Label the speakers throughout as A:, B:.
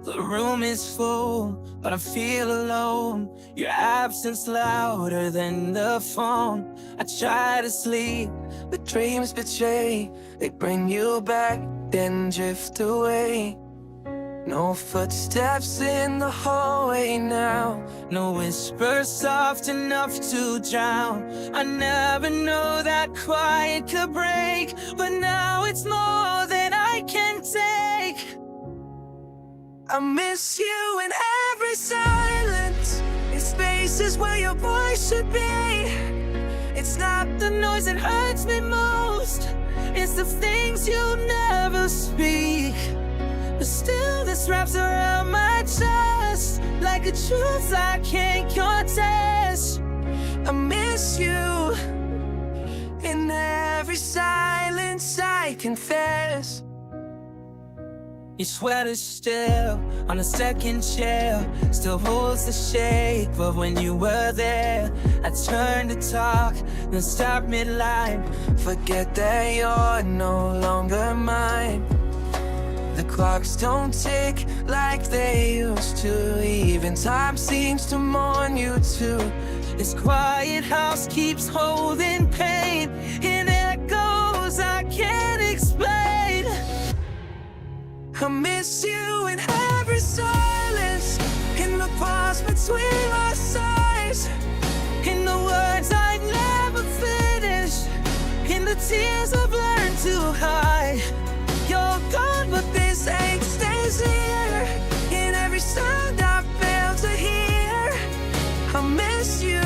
A: The room is full, but I feel alone. Your absence louder than the phone. I try to sleep, but dreams betray. They bring you back, then drift away. No footsteps in the hallway now. No whisper soft enough to drown. I never know that quiet could break, but now it's more than I can take. I miss you in every silence, in spaces where your voice should be. It's not the noise that hurts me most, it's the things you never speak. But still this wraps around my chest like a truth I can't contest. I miss you in every silence I confess. Your sweater's still on a second chair, still holds the shape of when you were there. I turn to talk, then stop mid-line, forget that you're no longer mine. The clocks don't tick like they used to. Even time seems to mourn you too. This quiet house keeps holding pain in echoes I can't explain. I miss you in every silence, in the pause between our sighs, in the words I never finished, in the tears I've learned to hide. You're gone, but this ache stays here, in every sound I fail to hear. I miss you.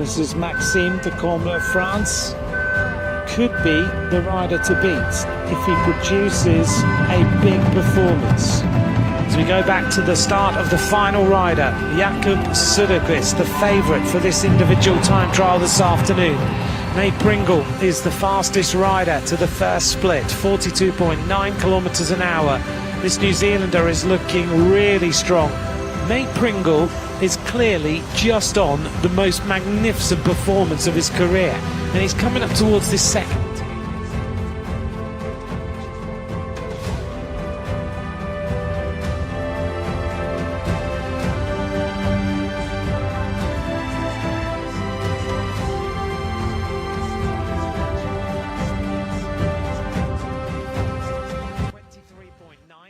B: This is Maxime de Comble of France. Could be the rider to beat if he produces a big performance. As we go back to the start of the final rider, Jakub Söderqvist, the favourite for this individual time trial this afternoon. Nate Pringle is the fastest rider to the first split, 42.9 kilometres an hour. This New Zealander is looking really strong. Nate Pringle is clearly just on the most magnificent performance of his career, and he's coming up towards this second.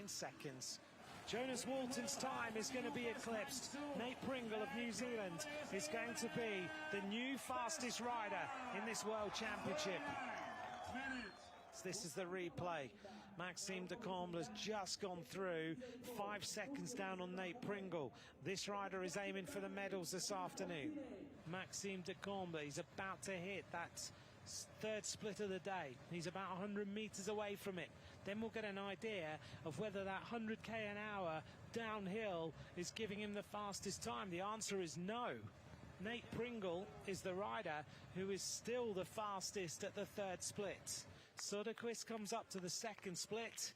B: Seconds. Jonas Walton's time is going to be eclipsed. Nate Pringle of New Zealand is going to be the new fastest rider in this World Championship. This is the replay. Maxime de Comble has just gone through, 5 seconds down on Nate Pringle. This rider is aiming for the medals this afternoon. Maxime de Comble, he's about to hit that third split of the day. He's about 100 meters away from it. Then we'll get an idea of whether that 100k an hour downhill is giving him the fastest time. The answer is no. Nate Pringle is the rider who is still the fastest at the third split. Söderqvist comes up to the second split.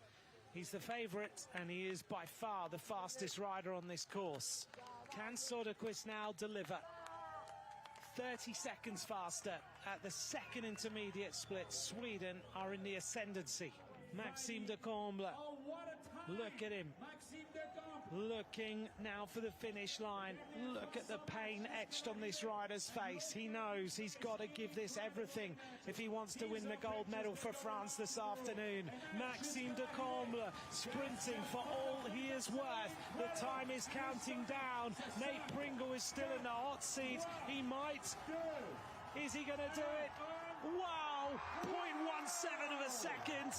B: He's the favourite, and he is by far the fastest rider on this course. Can Söderqvist now deliver? 30 seconds faster at the second intermediate split. Sweden are in the ascendancy. Maxime de Comble, look at him, looking now for the finish line. Look at the pain etched on this rider's face. He knows he's got to give this everything if he wants to win the gold medal for France this afternoon. Maxime de Comble sprinting for all he is worth. The time is counting down. Nate Pringle is still in the hot seat. He might. Is he going to do it? Wow! 0.17 of a second.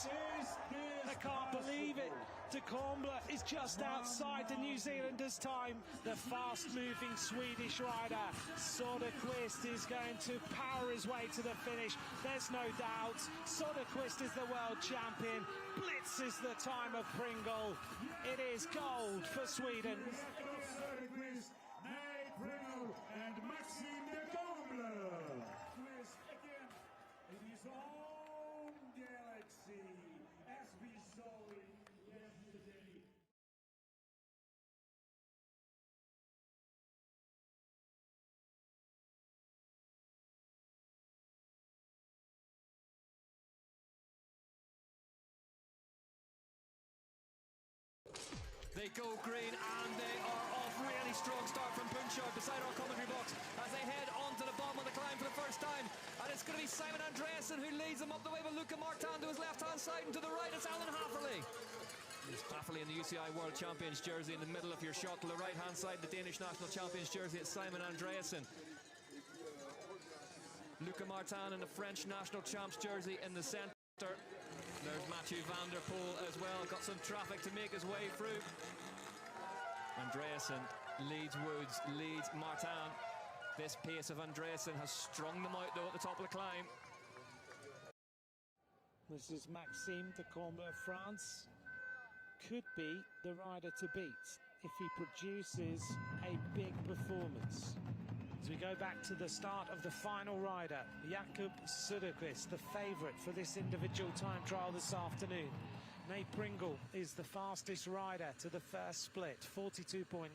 B: I can't believe it. De Comble is just outside the New Zealander's time. The fast-moving Swedish rider, Söderqvist, is going to power his way to the finish. There's no doubt. Söderqvist is the world champion. Blitz is the time of Pringle. It is gold for Sweden.
C: Nate Pringle and Maxime de Comble. In his own galaxy, as we saw it yesterday.
D: They go green and they are off. Really strong start from Bunchard beside our commentary box as they head onto the bottom of the climb for the first time. And it's going to be Simon Andreasen who leads them up the way, but Luca Martin to his left-hand side, and to the right it's Alan Hafferley. There's Hafferley in the UCI World Champions jersey in the middle of your shot. To the right-hand side, the Danish National Champions jersey, it's Simon Andreasen. Luca Martin in the French National Champs jersey in the centre. There's Mathieu van der Poel as well, got some traffic to make his way through. Andreasen leads Woods, leads Martin. This pace of Andreasen has strung them out though at the top of the climb.
B: This is Maxime de Comble of France. Could be the rider to beat if he produces a big performance. As we go back to the start of the final rider, Jakub Söderqvist, the favourite for this individual time trial this afternoon. Nate Pringle is the fastest rider to the first split, 42.9.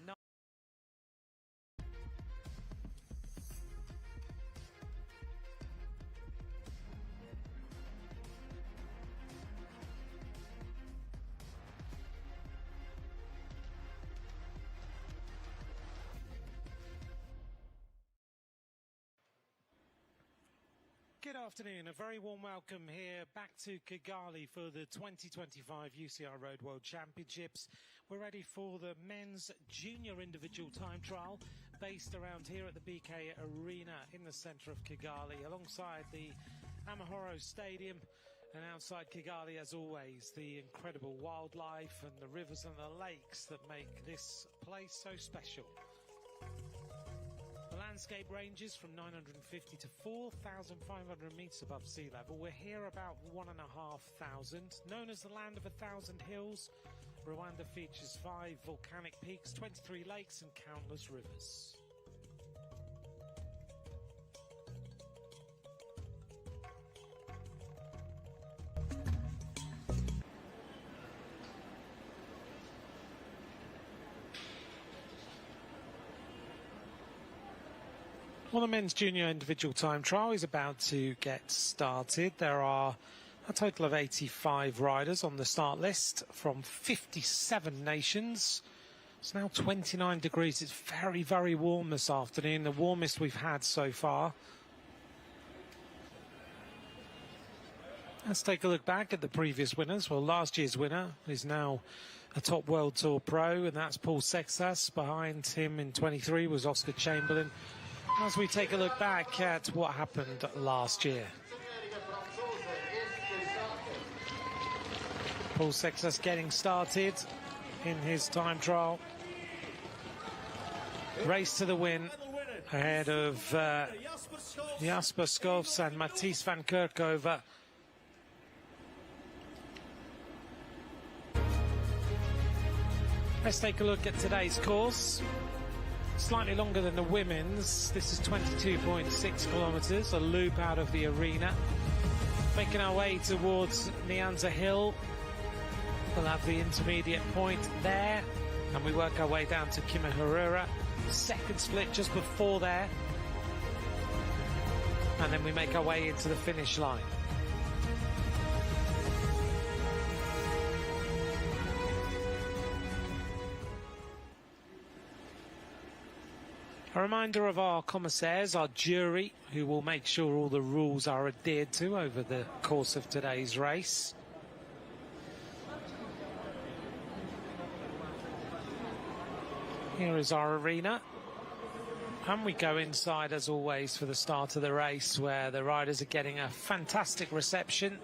B: Good afternoon, a very warm welcome here back to Kigali for the 2025 UCI Road World Championships. We're ready for the men's junior individual time trial based around here at the BK Arena in the centre of Kigali, alongside the Amahoro Stadium, and outside Kigali, as always, the incredible wildlife and the rivers and the lakes that make this place so special. The landscape ranges from 950 to 4,500 metres above sea level. We're here about 1,500. Known as the land of 1,000 hills, Rwanda features 5 volcanic peaks, 23 lakes and countless rivers. Well, the men's junior individual time trial is about to get started. There are a total of 85 riders on the start list from 57 nations. It's now 29 degrees. It's very, very warm this afternoon, the warmest we've had so far. Let's take a look back at the previous winners. Well, last year's winner is now a top World Tour pro, and that's Paul Sexas. Behind him in 23 was Oscar Chamberlain. As we take a look back at what happened last year. Paul Sexas getting started in his time trial. Race to the win ahead of Jasper Skovs and Mathies van Kerkhoven. Let's take a look at today's course. Slightly longer than the women's. This is 22.6 kilometres, a loop out of the arena. Making our way towards Nyanza Hill. We'll have the intermediate point there, and we work our way down to Kimihurura. Second split just before there. And then we make our way into the finish line. A reminder of our commissaires, our jury, who will make sure all the rules are adhered to over the course of today's race. Here is our arena. And we go inside, as always, for the start of the race, where the riders are getting a fantastic reception.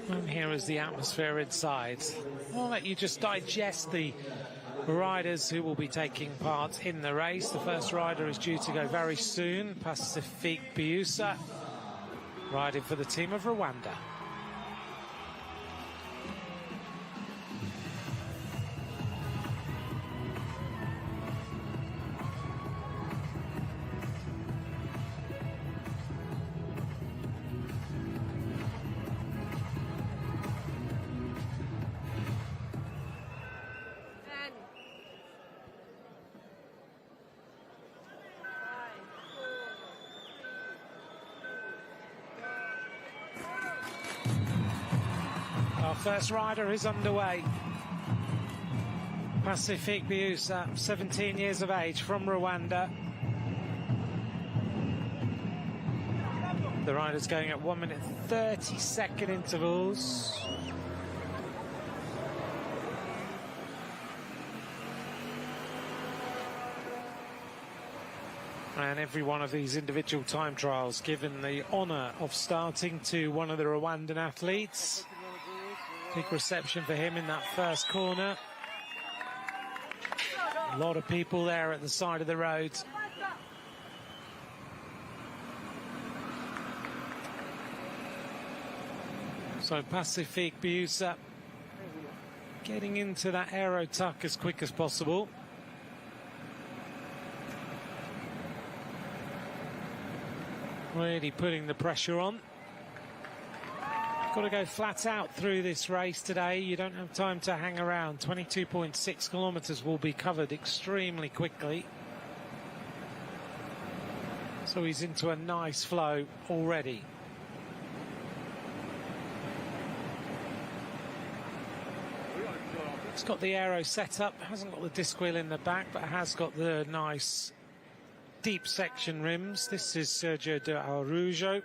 B: And here is the atmosphere inside. I'll let you just digest the riders who will be taking part in the race. The first rider is due to go very soon, Pacifique Biusa, riding for the team of Rwanda. Our first rider is underway. Pacifique Biusa, 17 years of age, from Rwanda. The rider's going at 1 minute 30-second intervals. And every one of these individual time trials given the honour of starting to one of the Rwandan athletes. Big reception for him in that first corner. A lot of people there at the side of the road. So Pacifique Biusa getting into that aero tuck as quick as possible. Really putting the pressure on. Got to go flat out through this race today. You don't have time to hang around. 22.6 kilometres will be covered extremely quickly. So he's into a nice flow already. It's got the aero set up, hasn't got the disc wheel in the back, but has got the nice deep section rims. This is Sergio de Araujo.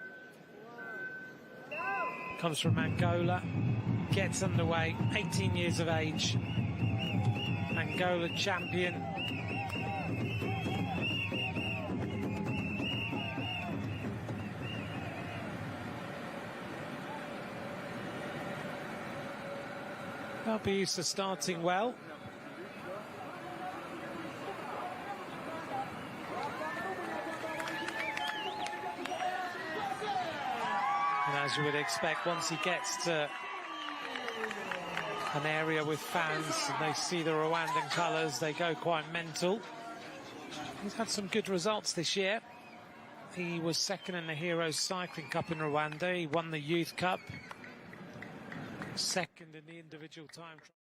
B: Comes from Angola, gets underway, 18 years of age, Angola champion. They'll be used to starting well. And as you would expect, once he gets to an area with fans and they see the Rwandan colours, they go quite mental. He's had some good results this year. He was second in the Heroes Cycling Cup in Rwanda. He won the Youth Cup. Second in the individual time trial.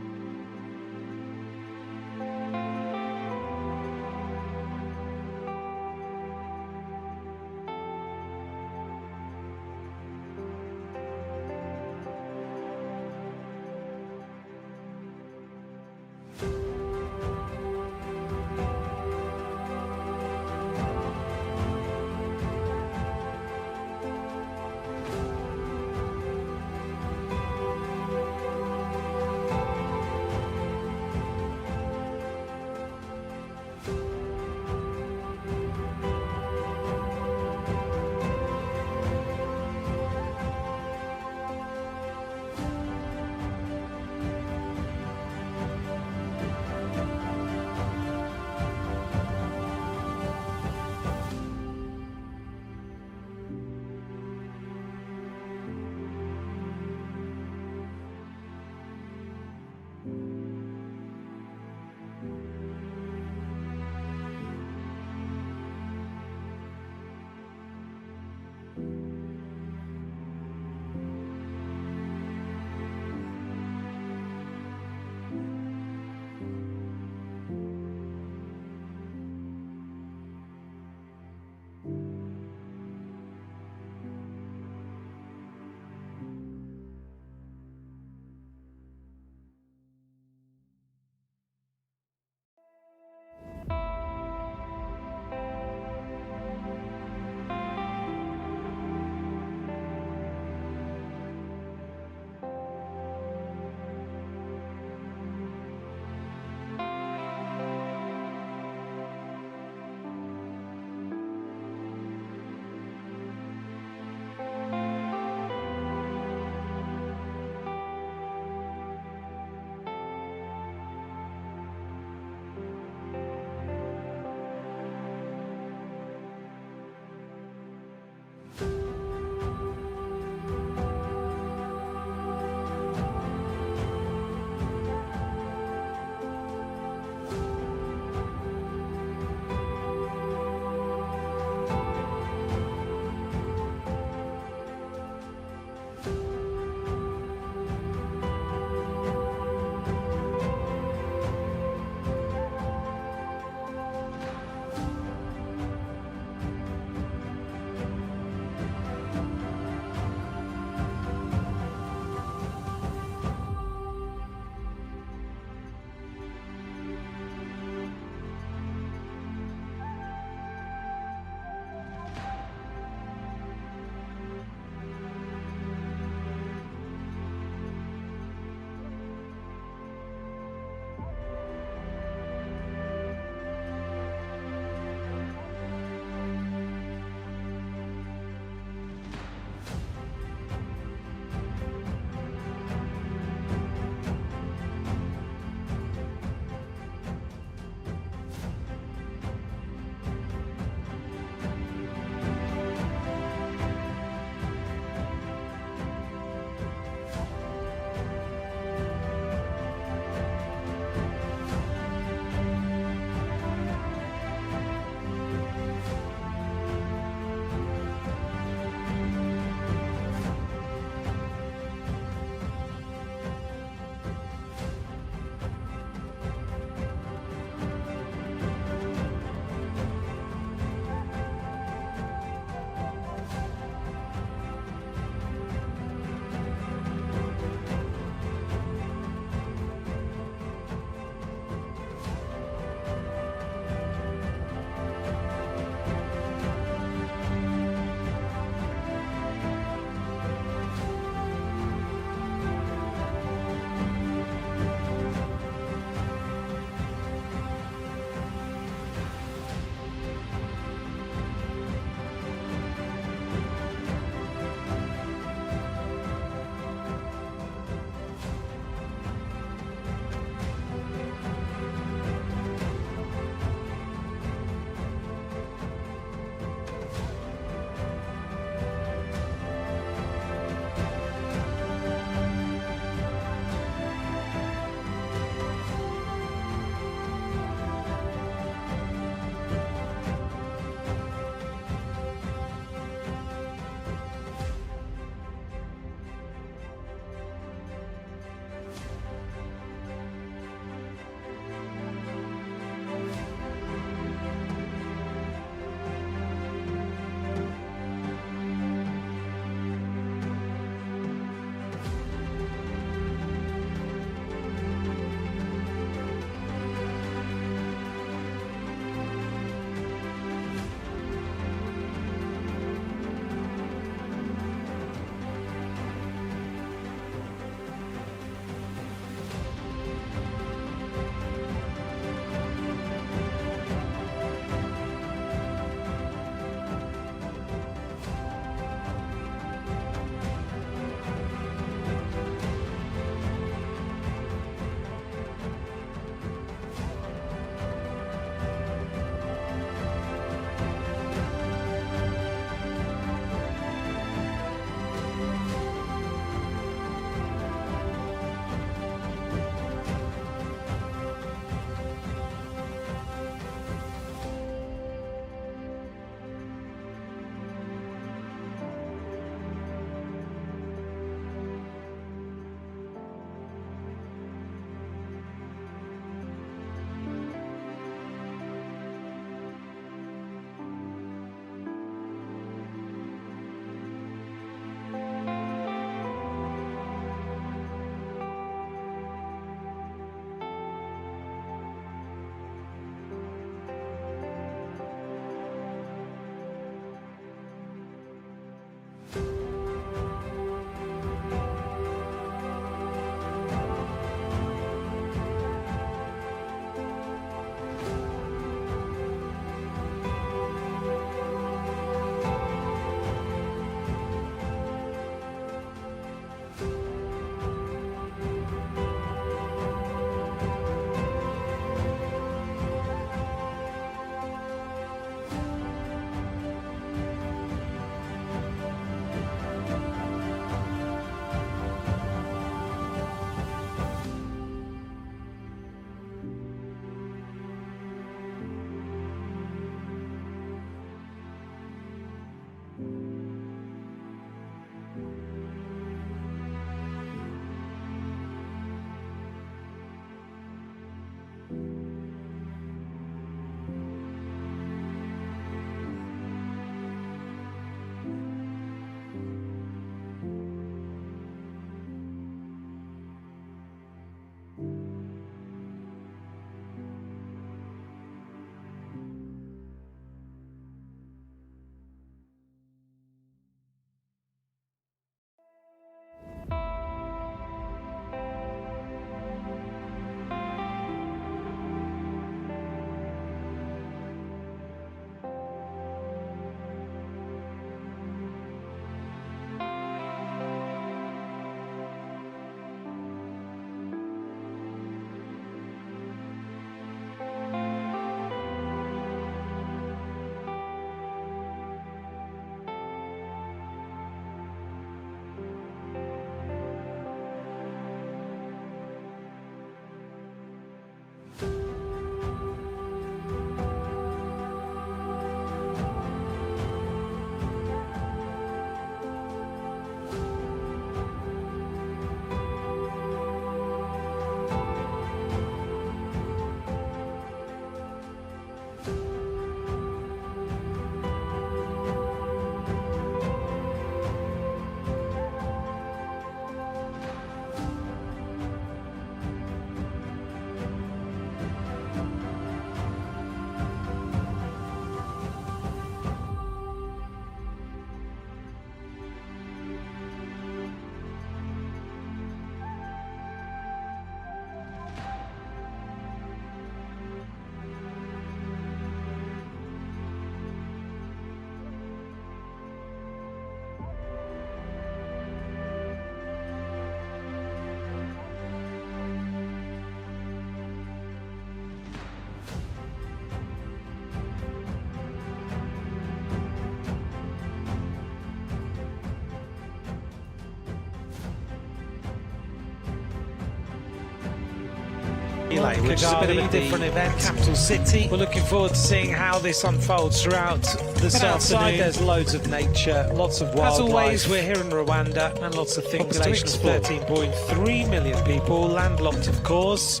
B: Which is a bit of a different event. Capital city. We're looking forward to seeing how this unfolds throughout this afternoon. Outside, there's loads of nature, lots of wildlife. As always, we're here in Rwanda, and lots of things to explore. 13.3 million people, landlocked, of course,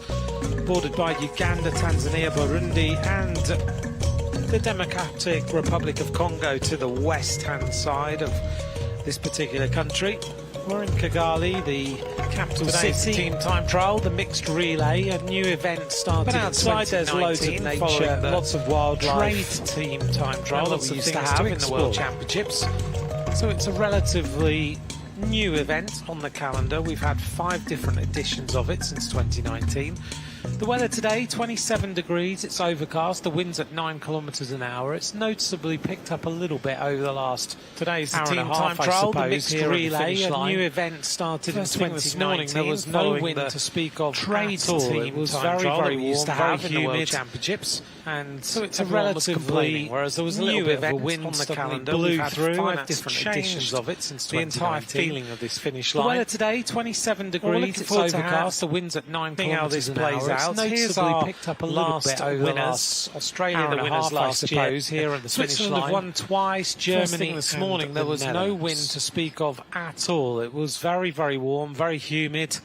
B: bordered by Uganda, Tanzania, Burundi, and the Democratic Republic of Congo to the west-hand side of this particular country. We're in Kigali, the capital city. Team time trial, the mixed relay, a new event started. But outside there's loads of nature, lots of wildlife. Trade team time trial that we used to have in the World Championships. So it's a relatively new event on the calendar. We've had 5 different editions of it since 2019. The weather today, 27 degrees, it's overcast, the wind's at 9 kilometres an hour. It's noticeably picked up a little bit over the last Today's the team time trial, the mixed relay, a new event started in 2019. This morning there was no wind to speak of trade at all. It was very, very warm, very humid in the World Championships. And so it's a relatively whereas there was a little bit of a wind on the calendar. Blew through 5 different editions of it since the entire feeling of this finish line. The weather today, 27 degrees, it's overcast, the wind's at 9 kilometres an hour. Here's our picked up a last winners. Australia, the winners last year. Here at the Switzerland have won twice. Germany this morning there was no wind to speak of at all. It was very, very warm, very humid,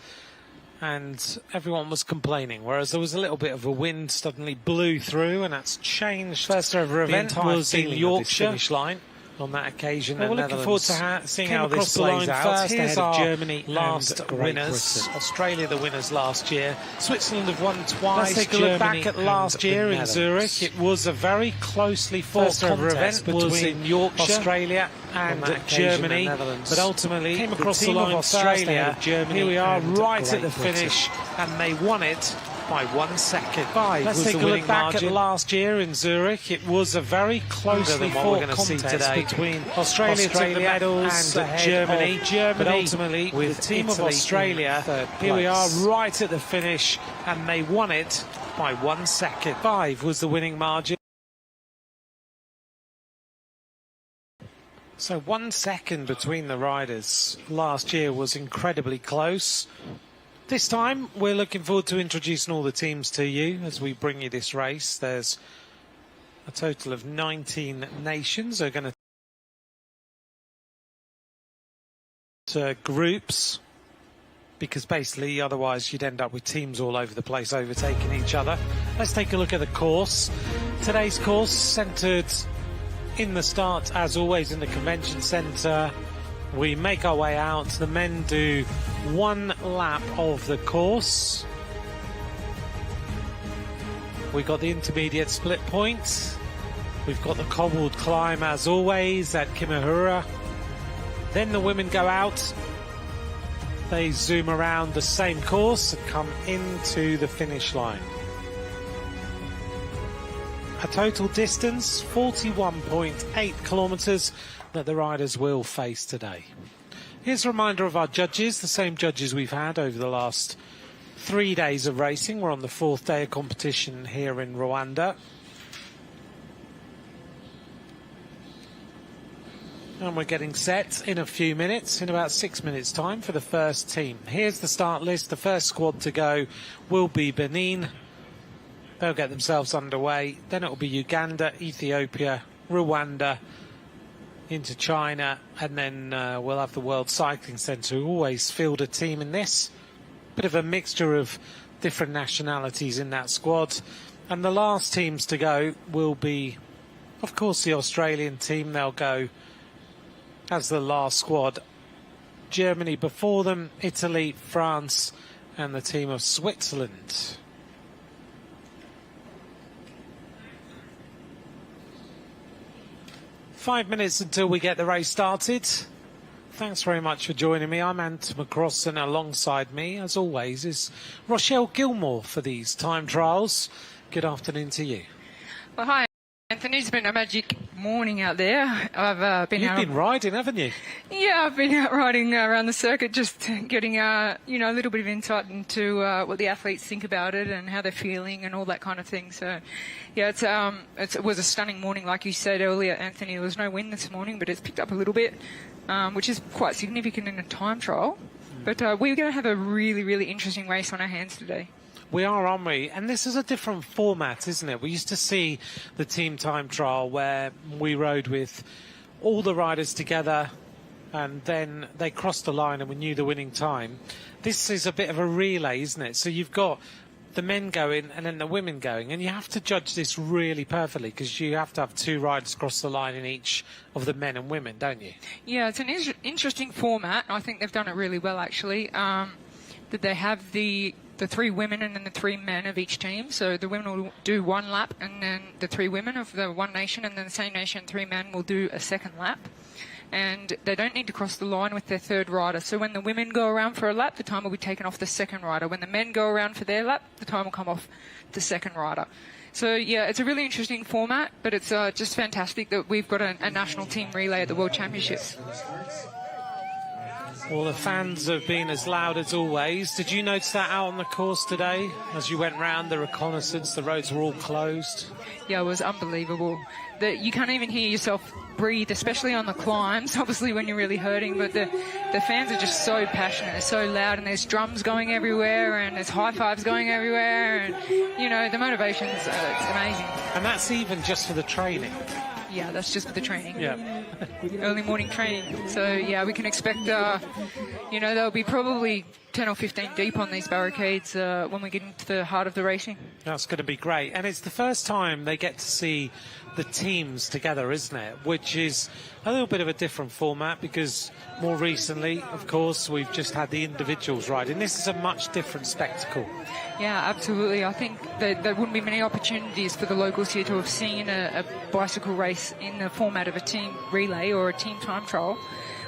B: and everyone was complaining. Whereas there was a little bit of a wind suddenly blew through, and that's changed. First ever event was in Yorkshire. Finish line. On that occasion, we're looking forward to seeing how this plays out. Here's our Germany last winners. Australia, the winners last year. Switzerland have won twice. Let's take a look back at last year in Zurich. It was a very closely fought contest between Yorkshire, Australia, and Germany. But ultimately, came across the line Australia. Here we are, right at the finish, and they won it by 1 second. Let's take a look back at last year in Zurich. It was a very closely fought contest between Australia took the medals and Germany. But ultimately, with the team of Australia, here we are right at the finish, and they won it by 1 second. 5 was the winning margin. So 1 second between the riders last year was incredibly close. This time, we're looking forward to introducing all the teams to you as we bring you this race. There's a total of 19 nations are going to groups, because basically otherwise you'd end up with teams all over the place overtaking each other. Let's take a look at the course. Today's course centred in the start, as always, in the convention centre. We make our way out. The men do 1 lap of the course. We've got the intermediate split point. We've got the cobbled climb, as always, at Kimihura. Then the women go out. They zoom around the same course and come into the finish line. A total distance, 41.8 kilometres, that the riders will face today. Here's a reminder of our judges, the same judges we've had over the last 3 days of racing. We're on the 4th day of competition here in Rwanda. And we're getting set in a few minutes, in about 6 minutes' time, for the first team. Here's the start list. The first squad to go will be Benin. They'll get themselves underway. Then it will be Uganda, Ethiopia, Rwanda, into China, and then we'll have the World Cycling Centre, who always field a team in this. Bit of a mixture of different nationalities in that squad. And the last teams to go will be, of course, the Australian team. They'll go as the last squad. Germany before them, Italy, France, and the team of Switzerland. Five minutes until we get the race started. Thanks very much for joining me. I'm Ant McCross, and alongside me, as always, is Rochelle Gilmore for these time trials. Good afternoon to you.
E: Well, hi, Anthony. It's been a magic morning out there. I've been
B: You've been riding, haven't you?
E: Yeah, I've been out riding around the circuit, just getting a little bit of insight into what the athletes think about it and how they're feeling and all that kind of thing. So, yeah, it was a stunning morning, like you said earlier, Anthony. There was no wind this morning, but it's picked up a little bit, which is quite significant in a time trial. But we're going to have a really, really interesting race on our hands today.
B: We are, aren't we? And this is a different format, isn't it? We used to see the team time trial where we rode with all the riders together and then they crossed the line and we knew the winning time. This is a bit of a relay, isn't it? So you've got the men going and then the women going, and you have to judge this really perfectly because you have to have 2 riders cross the line in each of the men and women, don't you?
E: Yeah, it's an interesting format. I think they've done it really well, actually. That they have the 3 women and then the 3 men of each team. So the women will do 1 lap, and then the 3 women of the one nation, and then the same nation, 3 men will do a second lap. And they don't need to cross the line with their 3rd rider. So when the women go around for a lap, the time will be taken off the 2nd rider. When the men go around for their lap, the time will come off the 2nd rider. So, yeah, it's a really interesting format, but it's just fantastic that we've got a national team relay at the World Championships.
B: Well, the fans have been as loud as always. Did you notice that out on the course today? As you went round the reconnaissance, the roads were all closed.
E: Yeah, it was unbelievable. You can't even hear yourself breathe, especially on the climbs, obviously when you're really hurting, but the fans are just so passionate, they're so loud, and there's drums going everywhere and there's high fives going everywhere, and you know, the motivation's it's amazing.
B: And that's even just for the training.
E: Yeah, that's just for the training.
B: Yeah.
E: Early morning training. So yeah, we can expect you know, they'll be probably 10 or 15 deep on these barricades when we get into the heart of the racing.
B: That's going to be great. And it's the first time they get to see the teams together, isn't it? Which is a little bit of a different format because more recently, of course, we've just had the individuals riding. This is a much different spectacle.
E: Yeah, absolutely. I think that there wouldn't be many opportunities for the locals here to have seen a bicycle race in the format of a team relay or a team time trial,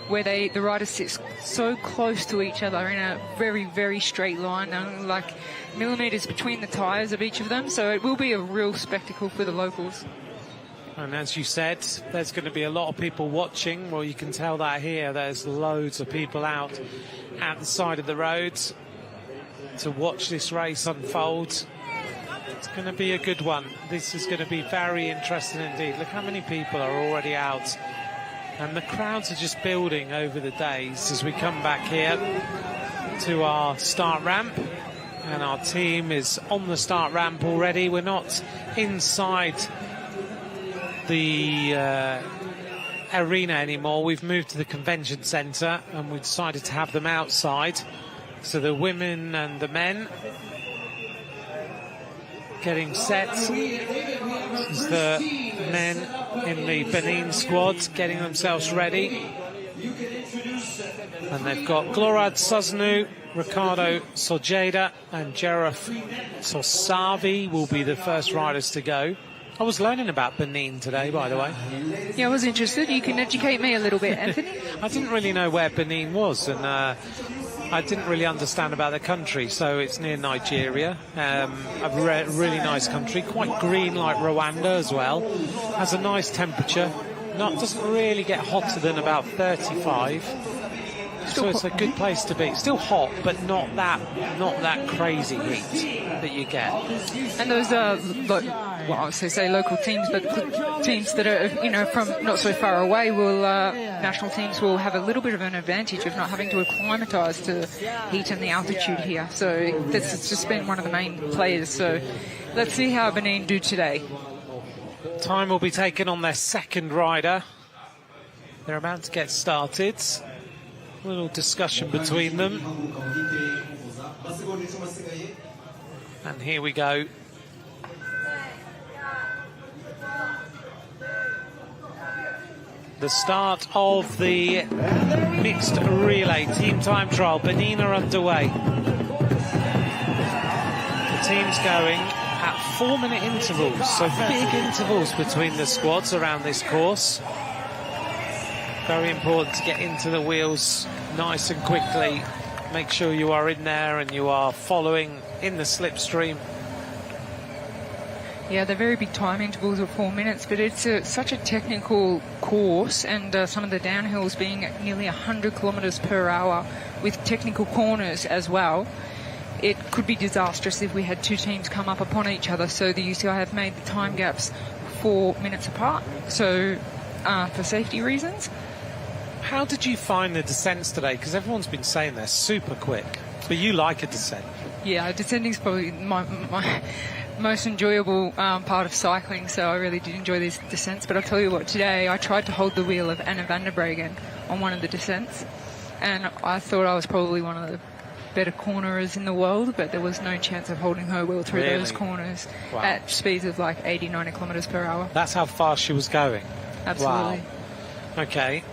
E: where the riders sit so close to each other in a very, very straight line, like millimetres between the tyres of each of them. So it will be a real spectacle for the locals.
B: And as you said, there's going to be a lot of people watching. Well, you can tell that here. There's loads of people out at the side of the road to watch this race unfold. It's going to be a good one. This is going to be very interesting indeed. Look how many people are already out. And the crowds are just building over the days as we come back here to our start ramp. And our team is on the start ramp already. We're not inside the arena anymore. We've moved to the convention centre and we decided to have them outside. So the women and the men getting set. This is the men in the Benin squad getting themselves ready. And they've got Glorad Suznu, Ricardo Sojeda and Jeref Tosavi will be the first riders to go. I was learning about Benin today, by the way.
E: Yeah, I was interested. You can educate me a little bit, Anthony.
B: I didn't really know where Benin was, and I didn't really understand about the country. So it's near Nigeria, a really nice country, quite green like Rwanda as well. Has a nice temperature. Doesn't really get hotter than about 35. So it's a good place to be. Still hot, but not that crazy heat that you get.
E: And those are, I would say local teams, but teams that are, you know, from not so far away will, national teams will have a little bit of an advantage of not having to acclimatise to heat and the altitude here. So that's just been one of the main players. So let's see how Benin do today.
B: Time will be taken on their second rider. They're about to get started. A little discussion between them. And here we go. The start of the mixed relay team time trial. Benin are underway. The team's going at 4-minute intervals, so big intervals between the squads around this course. Very important to get into the wheels nice and quickly. Make sure you are in there and you are following in the slipstream.
E: Yeah, they're very big time intervals of 4 minutes, but it's such a technical course, and some of the downhills being at nearly 100 kilometres per hour with technical corners as well. It could be disastrous if we had 2 teams come up upon each other, so the UCI have made the time gaps 4 minutes apart, so for safety reasons.
B: How did you find the descents today? Because everyone's been saying they're super quick, but you like a descent.
E: Yeah, descending's probably my most enjoyable part of cycling, so I really did enjoy these descents. But I'll tell you what, today I tried to hold the wheel of Anna van der Breggen on one of the descents, and I thought I was probably one of the better cornerers in the world, but there was no chance of holding her wheel through those corners at speeds of like 80, 90 kilometres per hour.
B: That's how fast she was going.
E: Absolutely.
B: Wow. Okay.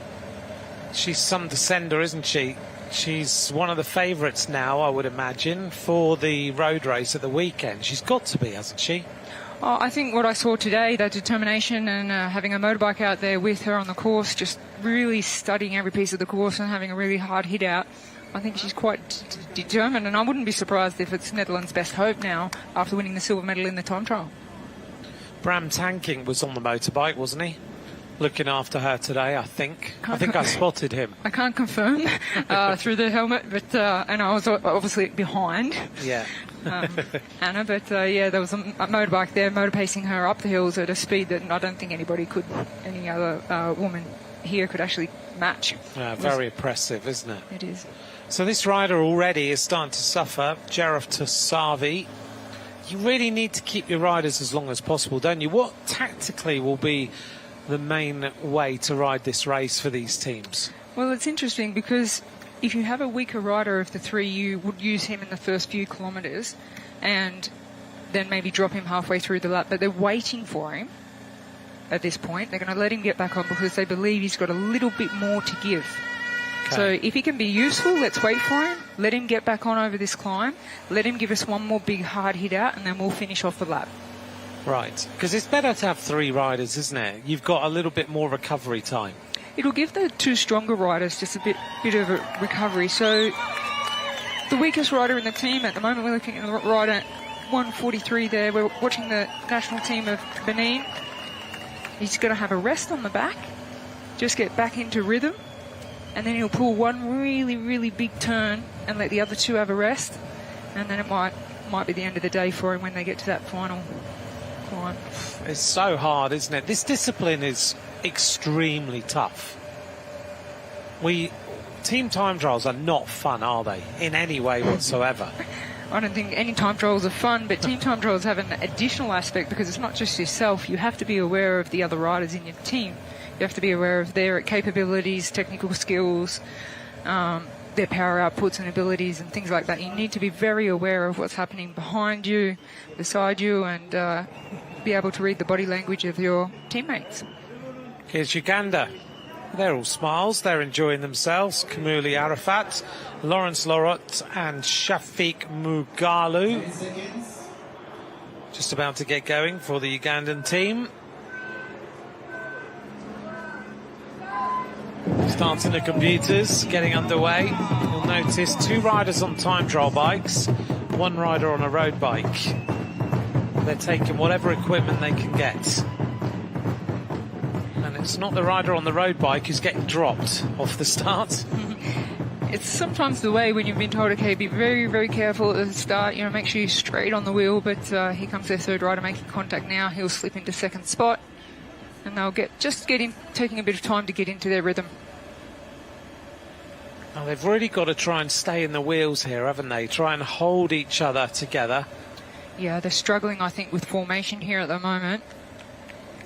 B: She's some descender, isn't she? She's one of the favourites now, I would imagine, for the road race at the weekend. She's got to be, hasn't she?
E: Oh, I think what I saw today, that determination and having a motorbike out there with her on the course, just really studying every piece of the course and having a really hard hit out, I think she's quite determined, and I wouldn't be surprised if it's Netherlands' best hope now after winning the silver medal in the time trial.
B: Bram Tankink was on the motorbike, wasn't he? Looking after her today, I think. I think I spotted him.
E: I can't confirm through the helmet, but and I was obviously behind.
B: Yeah.
E: Anna, but yeah, there was a motorbike there motor pacing her up the hills at a speed that I don't think any other woman here could actually match.
B: Very impressive, isn't it?
E: It is.
B: So this rider already is starting to suffer. Jaref Tosavi. You really need to keep your riders as long as possible, don't you? What tactically will be the main way to ride this race for these teams?
E: Well, it's interesting because if you have a weaker rider of the three, you would use him in the first few kilometres and then maybe drop him halfway through the lap, but they're waiting for him at this point. They're going to let him get back on because they believe he's got a little bit more to give. Okay. So if he can be useful, let's wait for him, let him get back on over this climb, let him give us one more big hard hit out, and then we'll finish off the lap.
B: Right, because it's better to have three riders, isn't it? You've got a little bit more recovery time.
E: It'll give the two stronger riders just a bit of a recovery. So the weakest rider in the team at the moment, we're looking at the rider 143 there. We're watching the national team of Benin. He's going to have a rest on the back, just get back into rhythm, and then he'll pull one really, really big turn and let the other two have a rest, and then it might be the end of the day for him when they get to that final climb.
B: It's so hard, isn't it? This discipline is extremely tough. Team time trials are not fun, are they? In any way whatsoever.
E: I don't think any time trials are fun, but team time trials have an additional aspect because it's not just yourself. You have to be aware of the other riders in your team. You have to be aware of their capabilities, technical skills, their power outputs and abilities and things like that. You need to be very aware of what's happening behind you, beside you, and be able to read the body language of your teammates.
B: Here's Uganda. They're all smiles. They're enjoying themselves. Kamuli Arafat, Lawrence Lorot and Shafiq Mugalu. Just about to get going for the Ugandan team. Starting the computers, getting underway. You'll notice two riders on time trial bikes, one rider on a road bike. They're taking whatever equipment they can get. And it's not the rider on the road bike who's getting dropped off the start.
E: It's sometimes the way when you've been told, okay, be very, very careful at the start, make sure you're straight on the wheel, but here comes their third rider making contact now. He'll slip into second spot, and they'll taking a bit of time to get into their rhythm.
B: Now they've really got to try and stay in the wheels here, haven't they? Try and hold each other together.
E: Yeah, they're struggling, I think, with formation here at the moment.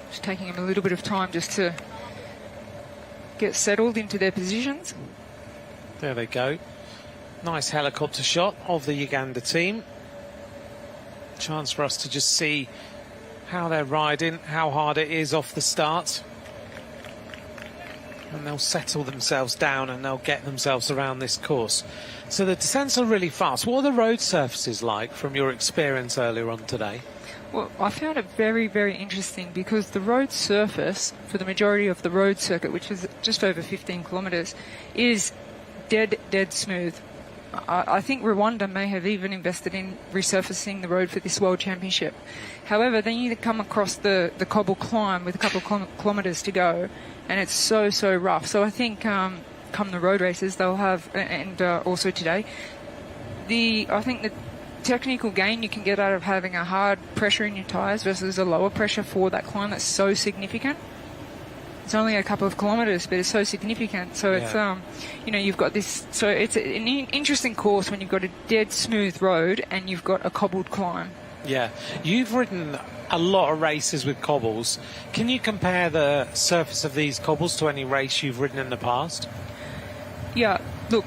E: It's taking them a little bit of time just to get settled into their positions.
B: There they go. Nice helicopter shot of the Uganda team. Chance for us to just see how they're riding, how hard it is off the start. And they'll settle themselves down and they'll get themselves around this course. So the descents are really fast. What are the road surfaces like from your experience earlier on today?
E: Well, I found it very, very interesting because the road surface for the majority of the road circuit, which is just over 15 kilometres, is dead smooth. I think Rwanda may have even invested in resurfacing the road for this World Championship. However, then you come across the cobble climb with a couple of kilometres to go, and it's so rough. So I think come the road races they'll have, and also today, I think the technical gain you can get out of having a hard pressure in your tyres versus a lower pressure for that climb that's so significant. It's only a couple of kilometres, but it's so significant. So it's, you know, you've got this. So it's an interesting course when you've got a dead smooth road and you've got a cobbled climb.
F: Yeah, you've ridden a lot of races with cobbles. Can you compare the surface of these cobbles to any race you've ridden in the past?
E: Yeah, look,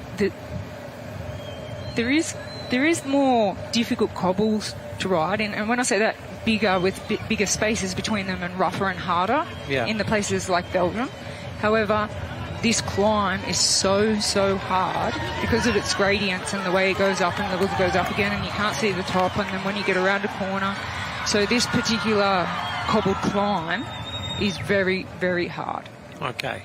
E: there is more difficult cobbles to ride, and when I say that, bigger with bigger spaces between them and rougher and harder in the places like Belgium. However, this climb is so hard because of its gradients and the way it goes up and it goes up again, and you can't see the top, and then when you get around a corner. So this particular cobbled climb is very, very hard.
F: Okay.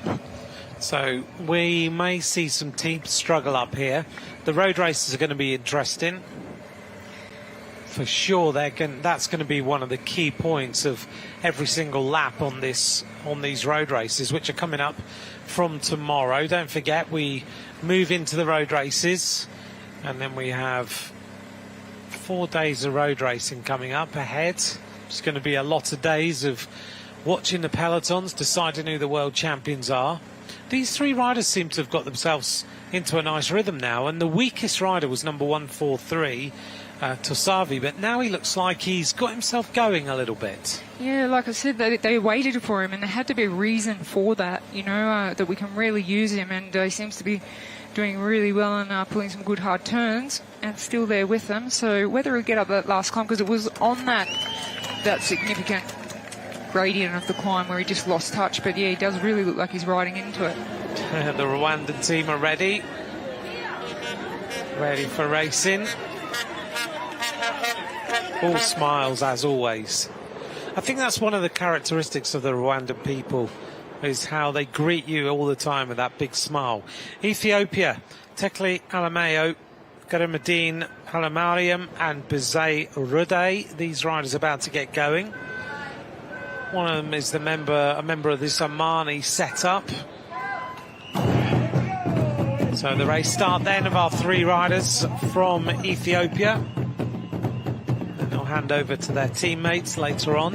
F: So we may see some teams struggle up here. The road races are going to be interesting. For sure, that's going to be one of the key points of every single lap on these road races, which are coming up from tomorrow. Don't forget, we move into the road races, and then we have 4 days of road racing coming up ahead. It's going to be a lot of days of watching the pelotons, deciding who the world champions are. These three riders seem to have got themselves into a nice rhythm now, and the weakest rider was number 143, Tosavi, but now he looks like he's got himself going a little bit.
E: Yeah, like I said, they waited for him, and there had to be a reason for that, you know, that we can really use him, and he seems to be doing really well and pulling some good hard turns and still there with them. So whether he'll get up that last climb, because it was on that significant gradient of the climb where he just lost touch, but yeah, he does really look like he's riding into it.
F: The Rwandan team are ready for racing. All smiles as always. I think that's one of the characteristics of the Rwandan people, is how they greet you all the time with that big smile. Ethiopia, Tekle Alameo, Garamadine Halamariam and Bizay Rude. These riders about to get going. One of them is a member of this Omani setup. So the race start then of our three riders from Ethiopia. And they'll hand over to their teammates later on.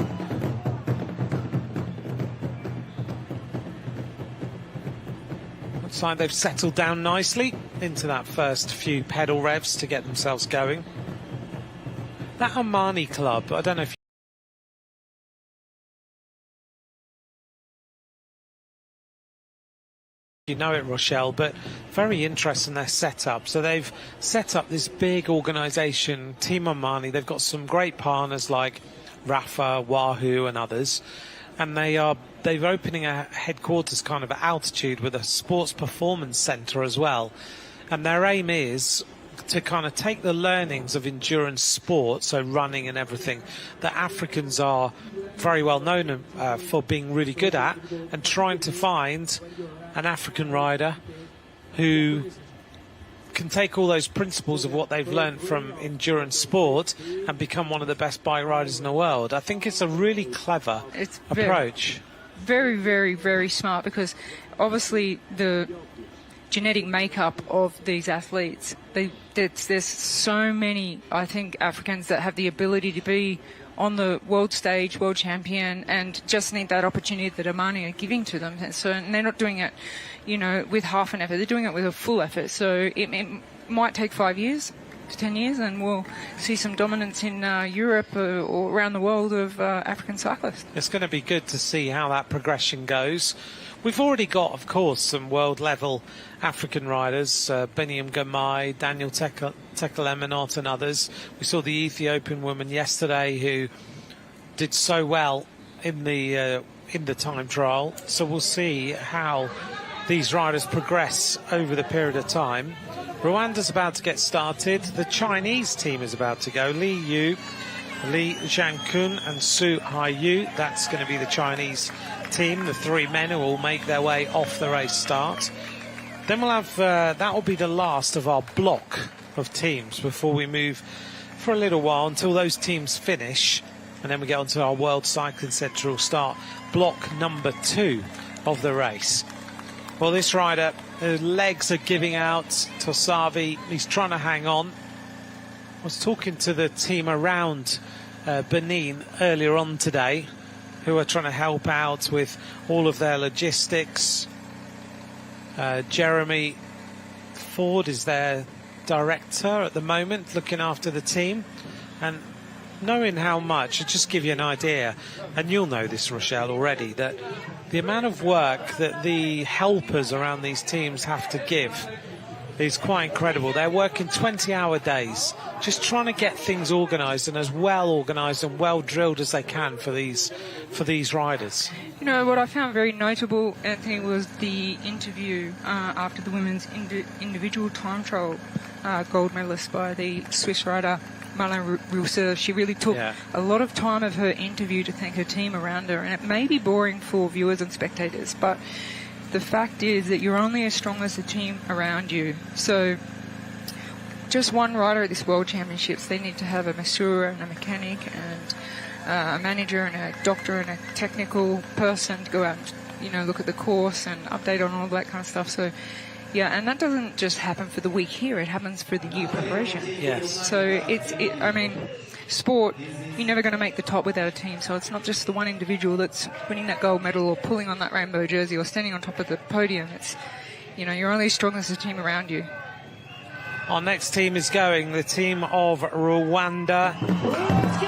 F: Looks like they've settled down nicely into that first few pedal revs to get themselves going. That Omani club, I don't know if you know it, Rochelle, but very interesting their setup. So they've set up this big organisation, Team Omani. They've got some great partners like Rafa, Wahoo and others, and they're opening a headquarters kind of at altitude with a sports performance centre as well. And their aim is to kind of take the learnings of endurance sport, so running and everything, that Africans are very well known for being really good at, and trying to find an African rider who can take all those principles of what they've learned from endurance sport and become one of the best bike riders in the world. I think it's a really clever approach.
E: Very, very, very smart, because obviously the genetic makeup of these athletes, there's so many, I think, Africans that have the ability to be on the world stage, world champion, and just need that opportunity that Omani are giving to them. And they're not doing it, you know, with half an effort. They're doing it with a full effort. So it might take 5 years to 10 years, and we'll see some dominance in Europe or around the world of African cyclists.
F: It's going to be good to see how that progression goes. We've already got, of course, some world-level African riders, Beniam Gamai, Daniel Tekelemenot and others. We saw the Ethiopian woman yesterday who did so well in the time trial. So we'll see how these riders progress over the period of time. Rwanda's about to get started. The Chinese team is about to go. Li Yu, Li Zhangkun and Su Haiyu. That's going to be the Chinese team, the three men who will make their way off the race start. Then we'll have, that will be the last of our block of teams before we move for a little while until those teams finish. And then we get onto our World Cycling Central start, block number 2 of the race. Well, this rider, his legs are giving out. Tosavi, he's trying to hang on. I was talking to the team around Benin earlier on today, who are trying to help out with all of their logistics. Jeremy Ford is their director at the moment, looking after the team. And knowing how much, I'll just give you an idea, and you'll know this, Rochelle, already, that the amount of work that the helpers around these teams have to give is quite incredible. They're working 20-hour days, just trying to get things organised and as well organised and well drilled as they can for these riders.
E: You know, what I found very notable, Anthony, was the interview after the women's individual time trial gold medalist by the Swiss rider Marlene Reusser. She really took a lot of time of her interview to thank her team around her, and it may be boring for viewers and spectators, but the fact is that you're only as strong as the team around you. So just one rider at this World Championships, they need to have a masseur and a mechanic and a manager and a doctor and a technical person to go out and, you know, look at the course and update on all that kind of stuff. So yeah, and that doesn't just happen for the week here, it happens for the year preparation.
F: Yes.
E: So I mean, sport, you're never going to make the top without a team, so it's not just the one individual that's winning that gold medal or pulling on that rainbow jersey or standing on top of the podium. It's, you know, you're only as strong as the team around you.
F: Our next team is going, the team of Rwanda.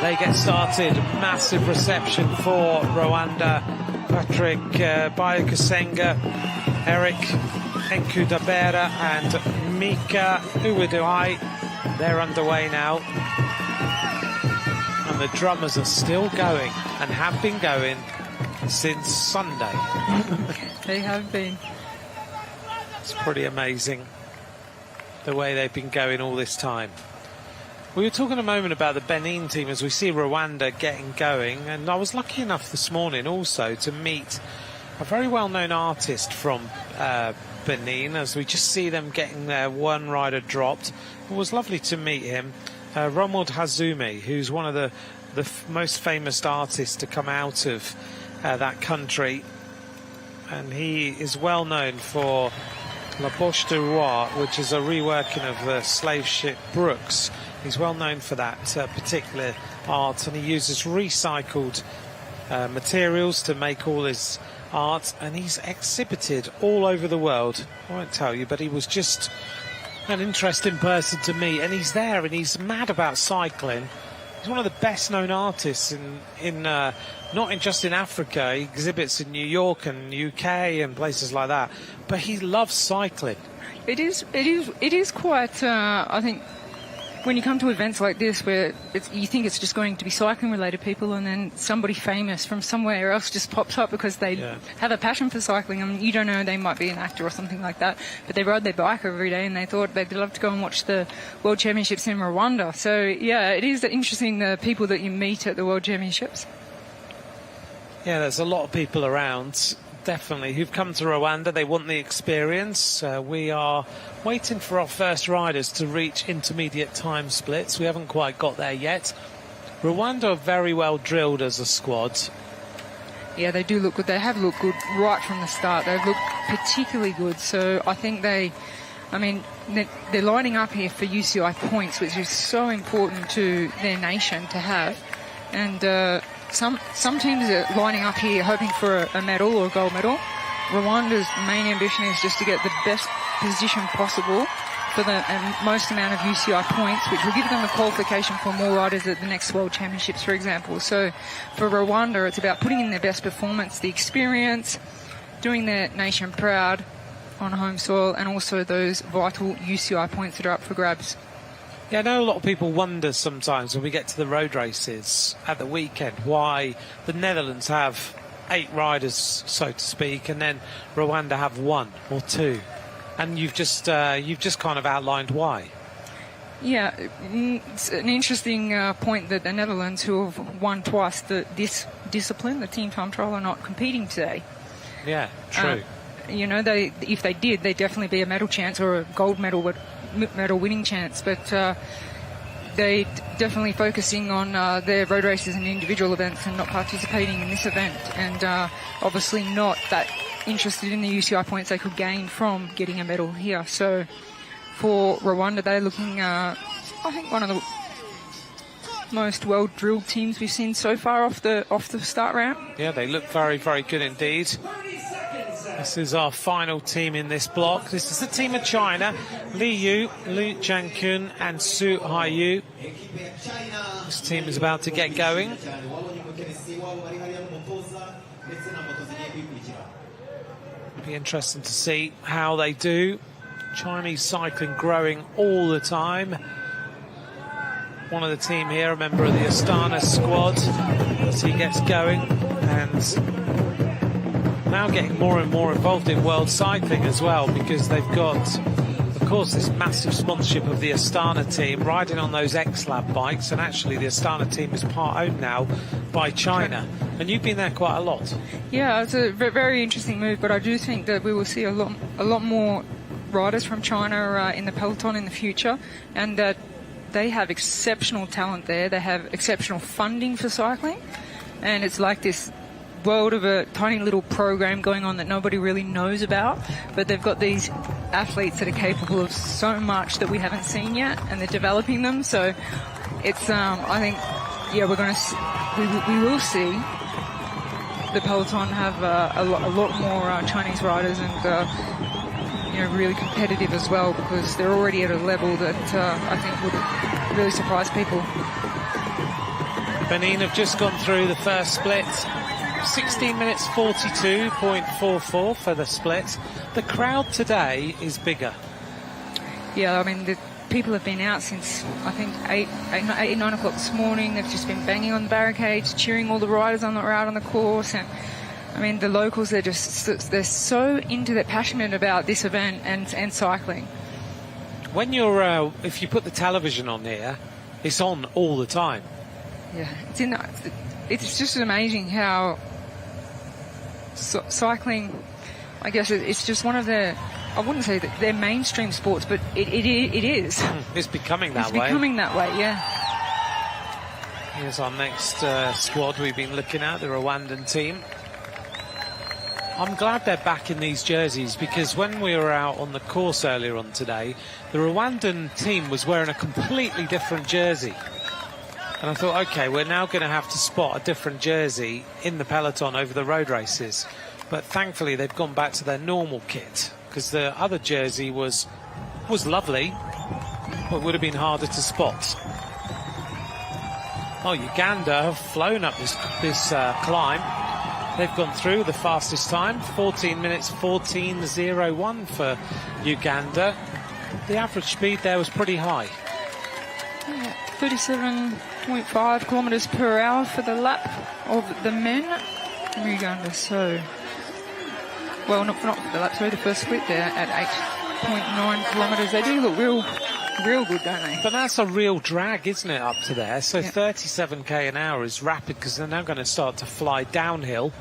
F: They get started. Massive reception for Rwanda. Patrick Bayakasenga, Eric Enkudabera and Mika Uweduai. They're underway now. And the drummers are still going and have been going since Sunday.
E: They have been.
F: It's pretty amazing the way they've been going all this time. We were talking a moment about the Benin team as we see Rwanda getting going, and I was lucky enough this morning also to meet a very well-known artist from Benin as we just see them getting their one rider dropped. It was lovely to meet him, Romuald Hazume, who's one of the most famous artists to come out of that country, and he is well known for La Bouche de Roi, which is a reworking of the slave ship Brooks. He's well known for that particular art, and he uses recycled materials to make all his art, and he's exhibited all over the world. I won't tell you, but he was just an interesting person to meet, and he's there and he's mad about cycling. He's one of the best known artists in not just in Africa. He exhibits in New York and UK and places like that, but he loves cycling.
E: It is quite, I think, when you come to events like this where you think it's just going to be cycling related people, and then somebody famous from somewhere else just pops up because they have a passion for cycling, and you don't know, they might be an actor or something like that, but they ride their bike every day and they thought they'd love to go and watch the World Championships in Rwanda. So yeah, it is interesting, the people that you meet at the World Championships.
F: Yeah, there's a lot of people around, definitely, who've come to Rwanda. They want the experience. We are waiting for our first riders to reach intermediate time splits. We haven't quite got there yet. Rwanda are very well drilled as a squad.
E: Yeah, they do look good. They have looked good right from the start. They've looked particularly good. So I think they're lining up here for UCI points, which is so important to their nation to have. And some teams are lining up here hoping for a medal or a gold medal. Rwanda's main ambition is just to get the best position possible for the most amount of UCI points, which will give them a qualification for more riders at the next World Championships, for example. So for Rwanda, it's about putting in their best performance, the experience, doing their nation proud on home soil, and also those vital UCI points that are up for grabs.
F: Yeah, I know a lot of people wonder sometimes when we get to the road races at the weekend why the Netherlands have 8 riders, so to speak, and then Rwanda have 1 or 2. And you've just kind of outlined why.
E: Yeah, it's an interesting point that the Netherlands, who have won twice this discipline, the team time trial, are not competing today.
F: Yeah, true.
E: You know, if they did, they'd definitely be a medal chance or a gold medal winning chance, but they're definitely focusing on their road races and individual events and not participating in this event, and obviously not that interested in the UCI points they could gain from getting a medal here. So for Rwanda, they're looking, I think one of the most well-drilled teams we've seen so far off the start ramp.
F: Yeah, they look very, very good indeed. This is our final team in this block. This is the team of China, Li Yu, Lu Jiankun and Su Haiyu. This team is about to get going. Be interesting to see how they do. Chinese cycling growing all the time. One of the team here, a member of the Astana squad, as he gets going, and now getting more and more involved in world cycling as well, because they've got, of course, this massive sponsorship of the Astana team riding on those X-Lab bikes, and actually the Astana team is part-owned now by China. And you've been there quite a lot.
E: Yeah, it's a very interesting move, but I do think that we will see a lot more riders from China in the peloton in the future, and that they have exceptional talent there. They have exceptional funding for cycling, and it's like this world of a tiny little program going on that nobody really knows about, but they've got these athletes that are capable of so much that we haven't seen yet, and they're developing them. So it's I think, yeah, we will see the peloton have a lot more Chinese riders, and you know, really competitive as well, because they're already at a level that I think would really surprise people.
F: Benin have just gone through the first split. 16 minutes 42.44 for the split. The crowd today is bigger.
E: Yeah, I mean, the people have been out since, I think, 9 o'clock this morning. They've just been banging on the barricades, cheering all the riders on the route on the course. And I mean, the locals, they're so into it, passionate about this event and cycling.
F: When you're, if you put the television on here, it's on all the time.
E: Yeah, it's just amazing how cycling, I guess it's just one of the, I wouldn't say that they're mainstream sports, but it is.
F: It's becoming that way.
E: It's becoming that way, yeah.
F: Here's our next squad we've been looking at, the Rwandan team. I'm glad they're back in these jerseys, because when we were out on the course earlier on today, the Rwandan team was wearing a completely different jersey. And I thought, OK, we're now going to have to spot a different jersey in the peloton over the road races. But thankfully, they've gone back to their normal kit, because the other jersey was lovely, but would have been harder to spot. Oh, Uganda have flown up this climb. They've gone through the fastest time, 14 minutes 14.01 for Uganda. The average speed there was pretty high.
E: Yeah, 37.5 kilometres per hour for the lap of the men from Uganda. So, well, not the lap, sorry, the first split there at 8.9 kilometres. They do look real good, don't they?
F: But that's a real drag, isn't it, up to there? So 37k an hour is rapid, because they're now going to start to fly downhill,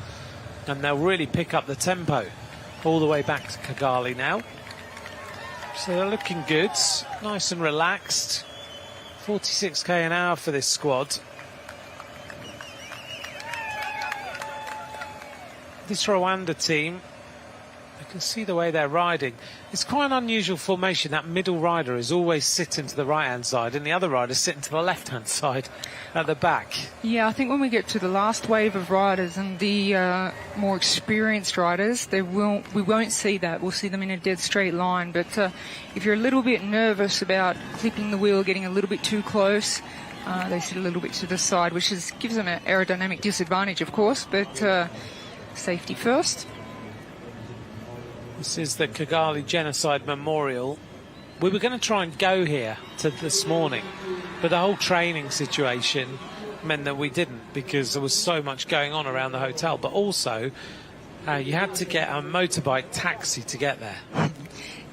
F: and they'll really pick up the tempo all the way back to Kigali now. So they're looking good, nice and relaxed. 46k an hour for this squad. This Rwanda team, you can see the way they're riding. It's quite an unusual formation. That middle rider is always sitting to the right-hand side, and the other rider is sitting to the left-hand side at the back. Yeah,
E: I think when we get to the last wave of riders and the more experienced riders, we won't see that. We'll see them in a dead straight line. But if you're a little bit nervous about clipping the wheel, getting a little bit too close, they sit a little bit to the side, which gives them an aerodynamic disadvantage, of course, but safety first.
F: This is the Kigali Genocide Memorial. We were going to try and go here this morning, but the whole training situation meant that we didn't, because there was so much going on around the hotel. But also, you had to get a motorbike taxi to get there.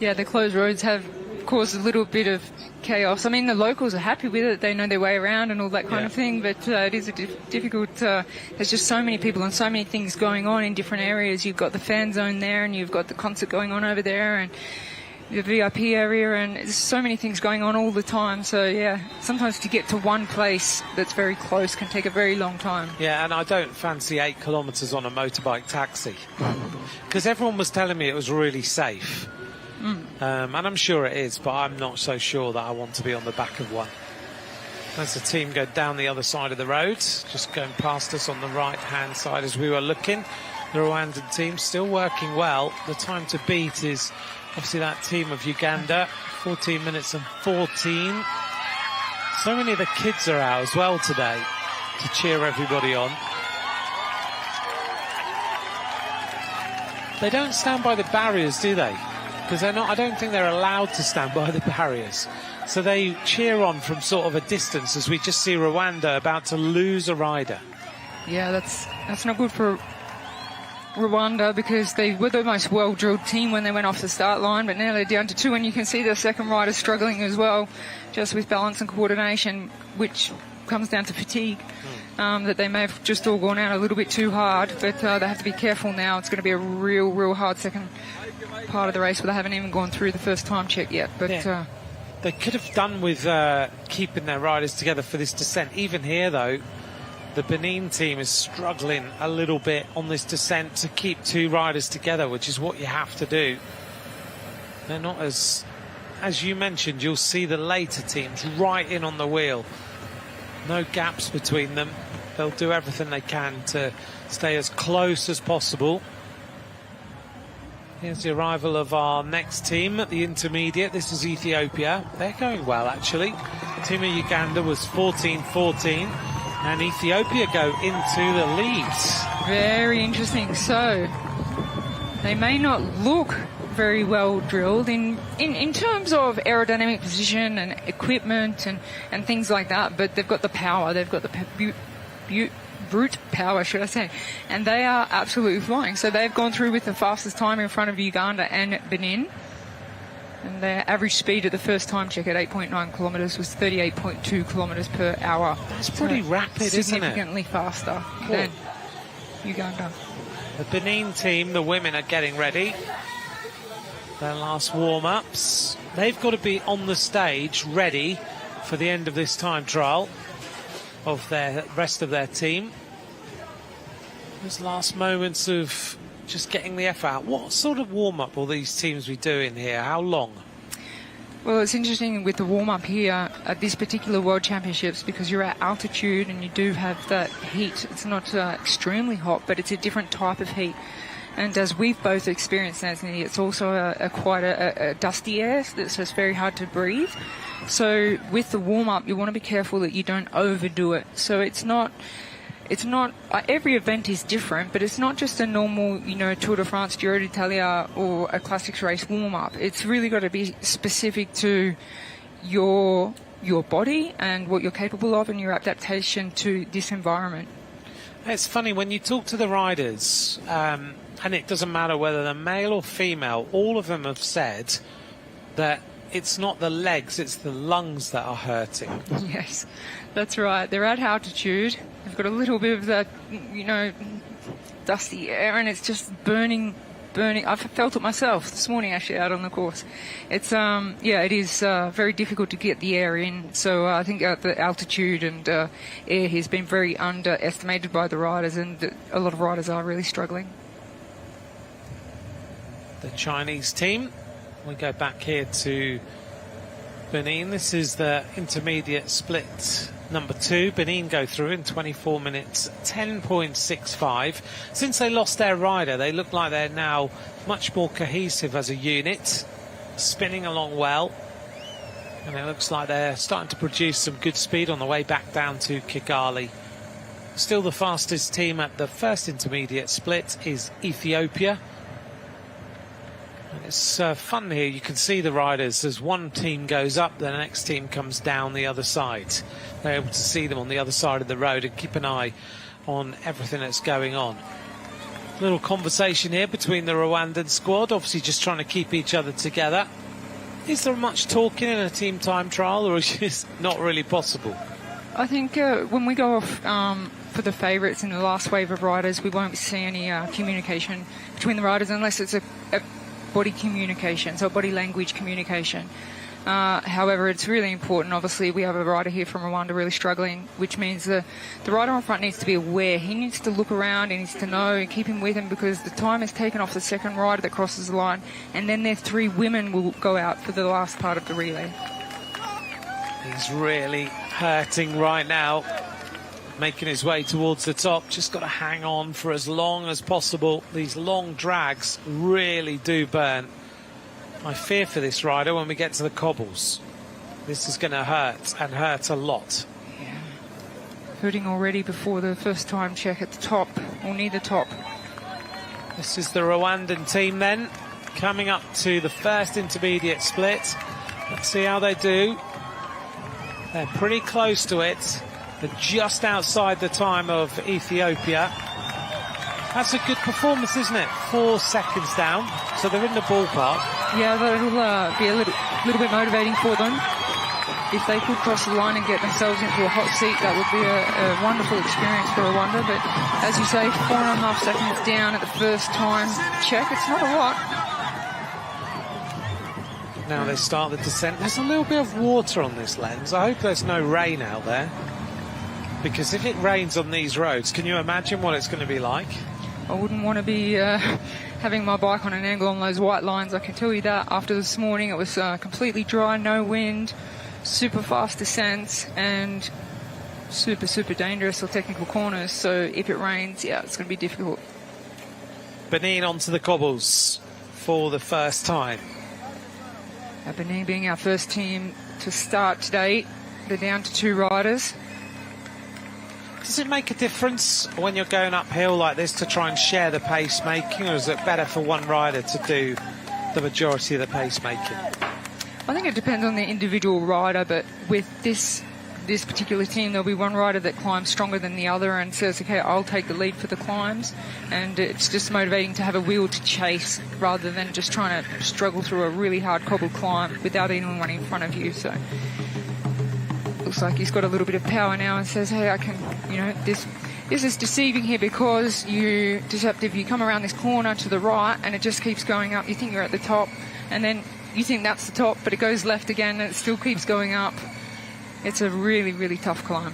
E: Yeah, the closed roads have caused a little bit of chaos. I mean, the locals are happy with it. They know their way around and all that kind of thing, but it is a difficult... there's just so many people and so many things going on in different areas. You've got the fan zone there, and you've got the concert going on over there, and the VIP area, and there's so many things going on all the time. So, yeah, sometimes to get to one place that's very close can take a very long time.
F: Yeah, and I don't fancy 8 kilometres on a motorbike taxi, because everyone was telling me it was really safe. And I'm sure it is, but I'm not so sure that I want to be on the back of one. As the team go down the other side of the road, just going past us on the right-hand side as we were looking. The Rwandan team still working well. The time to beat is obviously that team of Uganda, 14 minutes and 14. So many of the kids are out as well today to cheer everybody on. They don't stand by the barriers, do they? Because they're not. I don't think they're allowed to stand by the barriers. So they cheer on from sort of a distance as we just see Rwanda about to lose a rider.
E: Yeah, that's not good for Rwanda, because they were the most well-drilled team when they went off the start line, but now they're down to 2, and you can see the second rider struggling as well, just with balance and coordination, which comes down to fatigue, that they may have just all gone out a little bit too hard, but they have to be careful now. It's going to be a real hard second part of the race, where they haven't even gone through the first time check yet. But
F: yeah. They could have done with keeping their riders together for this descent. Even here, though, the Benin team is struggling a little bit on this descent to keep 2 riders together, which is what you have to do. They're not as you mentioned, you'll see the later teams right in on the wheel. No gaps between them. They'll do everything they can to stay as close as possible. Here's the arrival of our next team at the intermediate. This is Ethiopia. They're going well, actually. The team of Uganda was 14-14. And Ethiopia go into the lead.
E: Very interesting. So they may not look very well drilled in terms of aerodynamic position and equipment and things like that, but they've got the power. They've got the brute power, should I say, and they are absolutely flying. So they've gone through with the fastest time in front of Uganda and Benin. And their average speed at the first time check at 8.9 kilometres was 38.2 kilometres per hour.
F: That's pretty rapid, isn't it?
E: Significantly faster than Uganda.
F: The Benin team, the women, are getting ready. Their last warm-ups. They've got to be on the stage ready for the end of this time trial of the rest of their team. Those last moments of just getting the F out. What sort of warm-up will these teams be doing here? How long?
E: Well, it's interesting with the warm-up here at this particular World Championships, because you're at altitude and you do have that heat. It's not extremely hot, but it's a different type of heat. And as we've both experienced, Anthony, it's also quite a dusty air, so it's very hard to breathe. So with the warm-up, you want to be careful that you don't overdo it. So it's not every event is different, but it's not just a normal, Tour de France, Giro d'Italia or a classics race warm-up. It's really got to be specific to your body and what you're capable of and your adaptation to this environment.
F: It's funny, when you talk to the riders, and it doesn't matter whether they're male or female, all of them have said that it's not the legs, it's the lungs that are hurting.
E: Yes, that's right. They're at altitude. They've got a little bit of that, dusty air, and it's just burning. I've felt it myself this morning, actually, out on the course. It's, it is very difficult to get the air in. So I think the altitude and air has been very underestimated by the riders, and a lot of riders are really struggling.
F: The Chinese team. We go back here to Benin. This is the intermediate split number 2. Benin go through in 24 minutes, 10.65. Since they lost their rider, they look like they're now much more cohesive as a unit, spinning along well. And it looks like they're starting to produce some good speed on the way back down to Kigali. Still the fastest team at the first intermediate split is Ethiopia. It's fun here. You can see the riders as one team goes up, the next team comes down the other side. They're able to see them on the other side of the road and keep an eye on everything that's going on. Little conversation here between the Rwandan squad, obviously just trying to keep each other together. Is there much talking in a team time trial, or is it just not really possible?
E: I think when we go off for the favourites in the last wave of riders, we won't see any communication between the riders unless it's a body communication, so body language communication. However, it's really important. Obviously, we have a rider here from Rwanda really struggling, which means the rider on front needs to be aware. He needs to look around, he needs to know and keep him with him, because the time is taken off the second rider that crosses the line, and then their 3 women will go out for the last part of the relay.
F: He's really hurting right now, making his way towards the top. Just got to hang on for as long as possible. These long drags really do burn. I fear for this rider when we get to the cobbles. This is going to hurt, and hurt a lot.
E: Yeah. Hurting already before the first time check at the top, or near the top.
F: This is the Rwandan team then, coming up to the first intermediate split. Let's see how they do. They're pretty close to it. They're just outside the time of Ethiopia. That's a good performance, isn't it? 4 seconds down, so they're in the ballpark.
E: Yeah, that'll be a little bit motivating for them. If they could cross the line and get themselves into a hot seat, that would be a wonderful experience for Rwanda. But as you say, 4.5 seconds down at the first time check. It's not a lot.
F: Now they start the descent. There's a little bit of water on this lens. I hope there's no rain out there, because if it rains on these roads, can you imagine what it's going to be like?
E: I wouldn't want to be having my bike on an angle on those white lines, I can tell you that. After this morning, it was completely dry, no wind, super fast descents, and super dangerous or technical corners. So if it rains, yeah, it's going to be difficult.
F: Benin onto the cobbles for the first time.
E: Benin being our first team to start today. They're down to 2 riders.
F: Does it make a difference when you're going uphill like this to try and share the pace making, or is it better for one rider to do the majority of the pace making?
E: I think it depends on the individual rider, but with this particular team, there'll be one rider that climbs stronger than the other and says, okay, I'll take the lead for the climbs, and it's just motivating to have a wheel to chase rather than just trying to struggle through a really hard cobbled climb without anyone in front of you. So looks like he's got a little bit of power now and says, hey, I can, you know, this is deceiving here because you come around this corner to the right and it just keeps going up. You think you're at the top and then you think that's the top, but it goes left again and it still keeps going up. It's a really tough climb.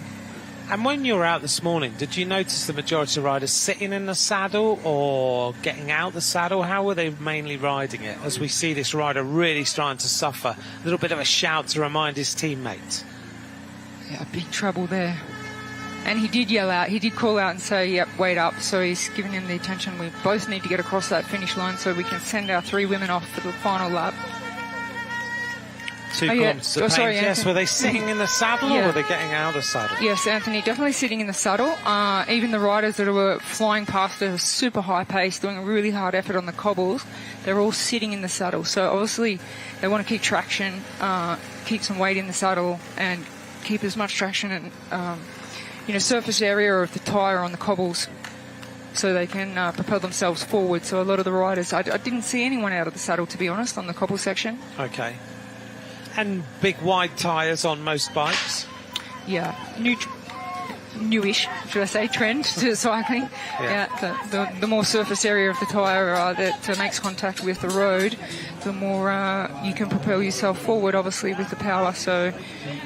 F: And when you were out this morning, did you notice the majority of riders sitting in the saddle or getting out the saddle? How were they mainly riding it, as we see this rider really starting to suffer? A little bit of a shout to remind his teammate.
E: Yeah, big trouble there. And he did yell out, he did call out and say, yep, wait up. So he's giving him the attention. We both need to get across that finish line so we can send our 3 women off for the final lap.
F: 2 kilometres of pace. Yes, were they sitting in the saddle or were they getting out of the saddle?
E: Yes, Anthony, definitely sitting in the saddle. Even the riders that were flying past at a super high pace, doing a really hard effort on the cobbles, they're all sitting in the saddle. So obviously they want to keep traction, keep some weight in the saddle and keep as much traction and surface area of the tyre on the cobbles so they can propel themselves forward. So a lot of the riders, I didn't see anyone out of the saddle, to be honest, on the cobble section.
F: Okay. And big wide tyres on most bikes?
E: Yeah, newish, should I say, trend to cycling. Yeah, the more surface area of the tyre that makes contact with the road, the more you can propel yourself forward, obviously, with the power. So,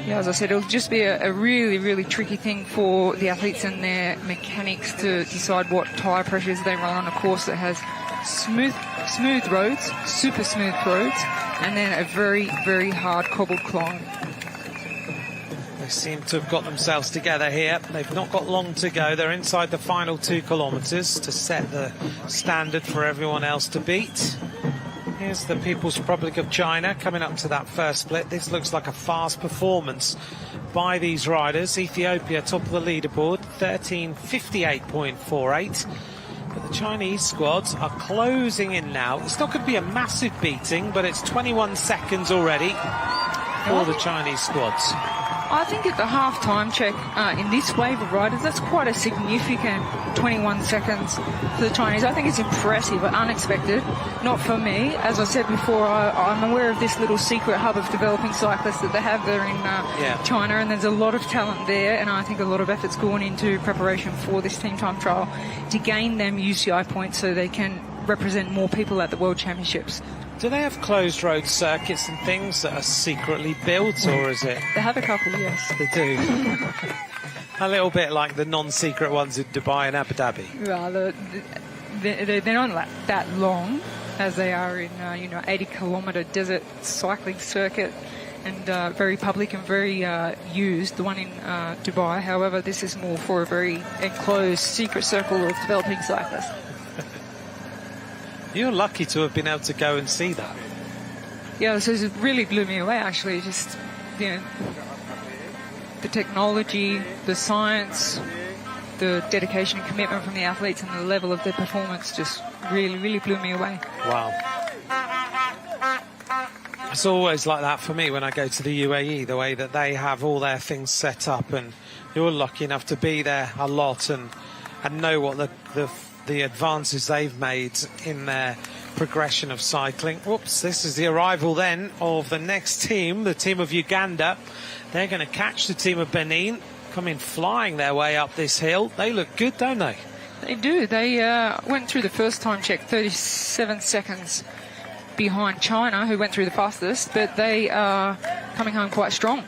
E: yeah, as I said, it'll just be a really tricky thing for the athletes and their mechanics to decide what tyre pressures they run on a course that has smooth roads, super smooth roads, and then a very hard cobbled climb.
F: They seem to have got themselves together here. They've not got long to go. They're inside the final 2 kilometres to set the standard for everyone else to beat. Here's the People's Republic of China coming up to that first split. This looks like a fast performance by these riders. Ethiopia top of the leaderboard, 13:58.48. But the Chinese squads are closing in now. It's not going to be a massive beating, but it's 21 seconds already for the Chinese squads.
E: I think at the half-time check in this wave of riders, that's quite a significant 21 seconds for the Chinese. I think it's impressive but unexpected. Not for me. As I said before, I'm aware of this little secret hub of developing cyclists that they have there in China, and there's a lot of talent there, and I think a lot of effort's gone into preparation for this team time trial to gain them UCI points so they can represent more people at the World Championships.
F: Do they have closed road circuits and things that are secretly built, or is it?
E: They have a couple, yes.
F: They do. A little bit like the non-secret ones in Dubai and Abu Dhabi.
E: Well, they're not that long as they are in 80-kilometre desert cycling circuit and very public and very used, the one in Dubai. However, this is more for a very enclosed secret circle of developing cyclists.
F: You're lucky to have been able to go and see that.
E: Yeah, so it really blew me away, actually. Just, you know, the technology, the science, the dedication and commitment from the athletes and the level of their performance just really blew me away.
F: Wow. It's always like that for me when I go to the UAE, the way that they have all their things set up, and you're lucky enough to be there a lot and know what the advances they've made in their progression of cycling. Whoops, this is the arrival then of the next team, the team of Uganda. They're going to catch the team of Benin, coming flying their way up this hill. They look good, don't they?
E: They do. They went through the first time check 37 seconds behind China, who went through the fastest, but they are coming home quite strong.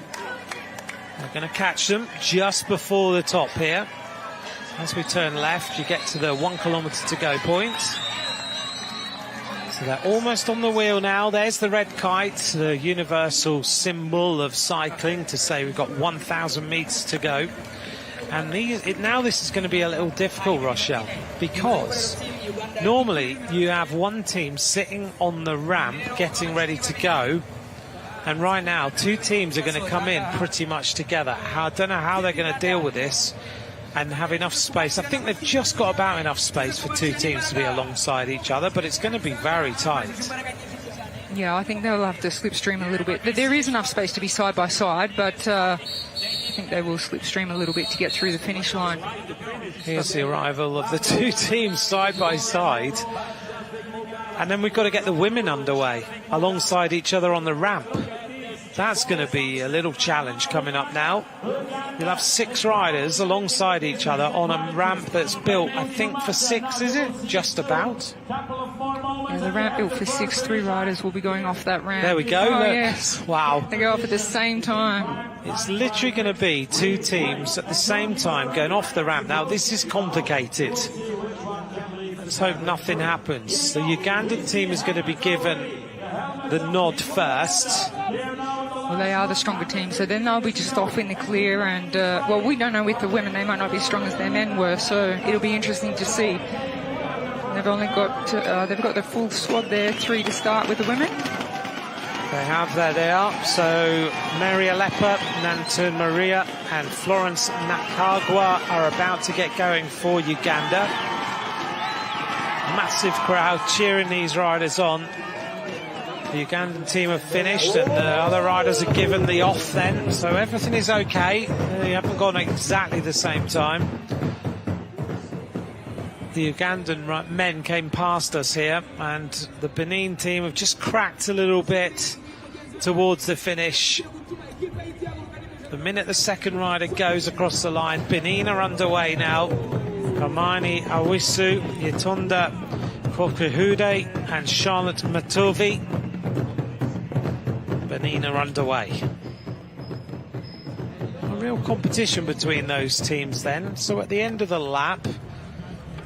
F: We're going to catch them just before the top here. As we turn left, you get to the 1 kilometre to go point. So they're almost on the wheel now. There's the red kite, the universal symbol of cycling, to say we've got 1,000 metres to go. And now this is going to be a little difficult, Rochelle, because normally you have one team sitting on the ramp getting ready to go, and right now 2 teams are going to come in pretty much together. I don't know how they're going to deal with this and have enough space. I think they've just got about enough space for 2 teams to be alongside each other, but it's going to be very tight.
E: Yeah, I think they'll have to slipstream a little bit. There is enough space to be side by side, but I think they will slipstream a little bit to get through the finish line.
F: Here's the arrival of the 2 teams side by side. And then we've got to get the women underway alongside each other on the ramp. That's going to be a little challenge coming up now. You'll have 6 riders alongside each other on a ramp that's built, I think, for 6, is it? Just about.
E: Yeah, the ramp built for 6. 3 riders will be going off that ramp.
F: There we go.
E: Oh,
F: look.
E: yes.
F: Wow.
E: They go off at the same time.
F: It's literally going to be 2 teams at the same time going off the ramp. Now, this is complicated. Let's hope nothing happens. The Ugandan team is going to be given the nod first.
E: Well, they are the stronger team, so then they'll be just off in the clear. And, well, we don't know with the women. They might not be as strong as their men were, so it'll be interesting to see. They've only got they've got the full squad there, 3 to start with the women.
F: They have, there they are. So Maria Lepper, Nantun Maria and Florence Nakagwa are about to get going for Uganda. Massive crowd cheering these riders on. The Ugandan team have finished and the other riders are given the off then, so everything is okay. They haven't gone exactly the same time. The Ugandan men came past us here, and the Benin team have just cracked a little bit towards the finish. The minute the second rider goes across the line, Benin are underway now. Kamani Awisu, Yetonda Kokuhude and Charlotte Matovi. Benin are underway. A real competition between those teams then. So at the end of the lap,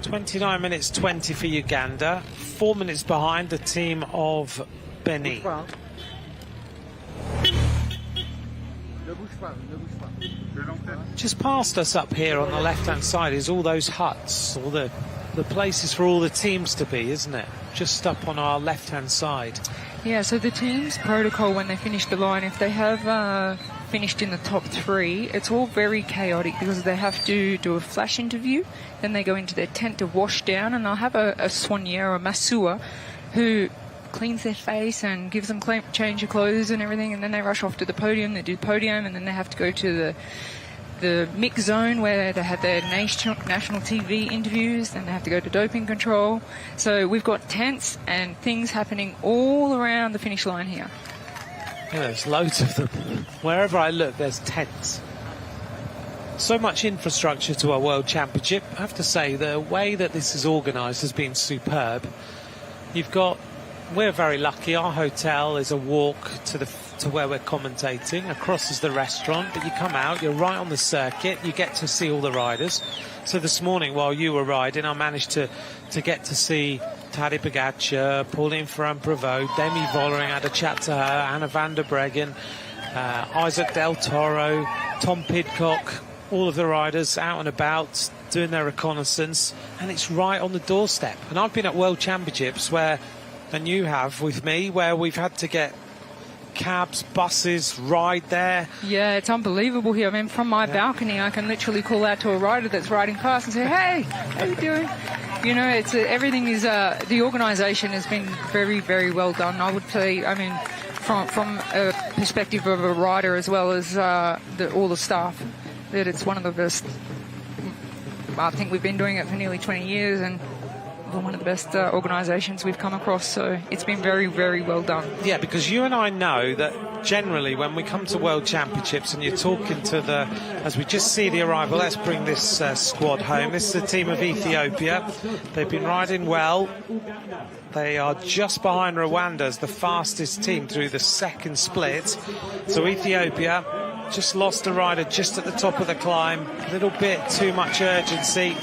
F: 29 minutes 20 for Uganda, 4 minutes behind the team of Benin. Just past us up here on the left-hand side is all those huts, all the places for all the teams to be, isn't it? Just up on our left-hand side.
E: Yeah, so the team's protocol when they finish the line, if they have finished in the top 3, it's all very chaotic because they have to do a flash interview, then they go into their tent to wash down, and they'll have a soigneur or a masseur who cleans their face and gives them change of clothes and everything, and then they rush off to the podium, they do the podium, and then they have to go to the mix zone where they have their national TV interviews, and they have to go to doping control. So we've got tents and things happening all around the finish line here.
F: Yeah, there's loads of them. Wherever I look, there's tents. So much infrastructure to our World Championship. I have to say, the way that this is organised has been superb. We're very lucky. Our hotel is a walk to where we're commentating. Across is the restaurant, but you come out, you're right on the circuit, you get to see all the riders. So this morning, while you were riding, I managed to get to see Tadej Pogačar, Pauline Ferrand-Prévot, Demi Vollering, had a chat to her, Anna van der Breggen, Isaac Del Toro, Tom Pidcock, all of the riders out and about doing their reconnaissance, and it's right on the doorstep. And I've been at World Championships where, and you have with me, where we've had to get cabs, buses, ride there.
E: Yeah, it's unbelievable here. I mean, from my balcony, I can literally call out to a rider that's riding past and say, "Hey, how you doing?" You know, it's everything is. The organisation has been very, very well done. I would say. I mean, from a perspective of a rider as well as all the staff, that it's one of the best. I think we've been doing it for nearly 20 years, and we're one of the best organisations we've come across, so it's been very, very well done.
F: Yeah, because you and I know that generally when we come to World Championships and you're talking to as we just see the arrival, let's bring this squad home. This is the team of Ethiopia. They've been riding well. They are just behind Rwanda as the fastest team through the second split. So Ethiopia just lost a rider just at the top of the climb. A little bit too much urgency.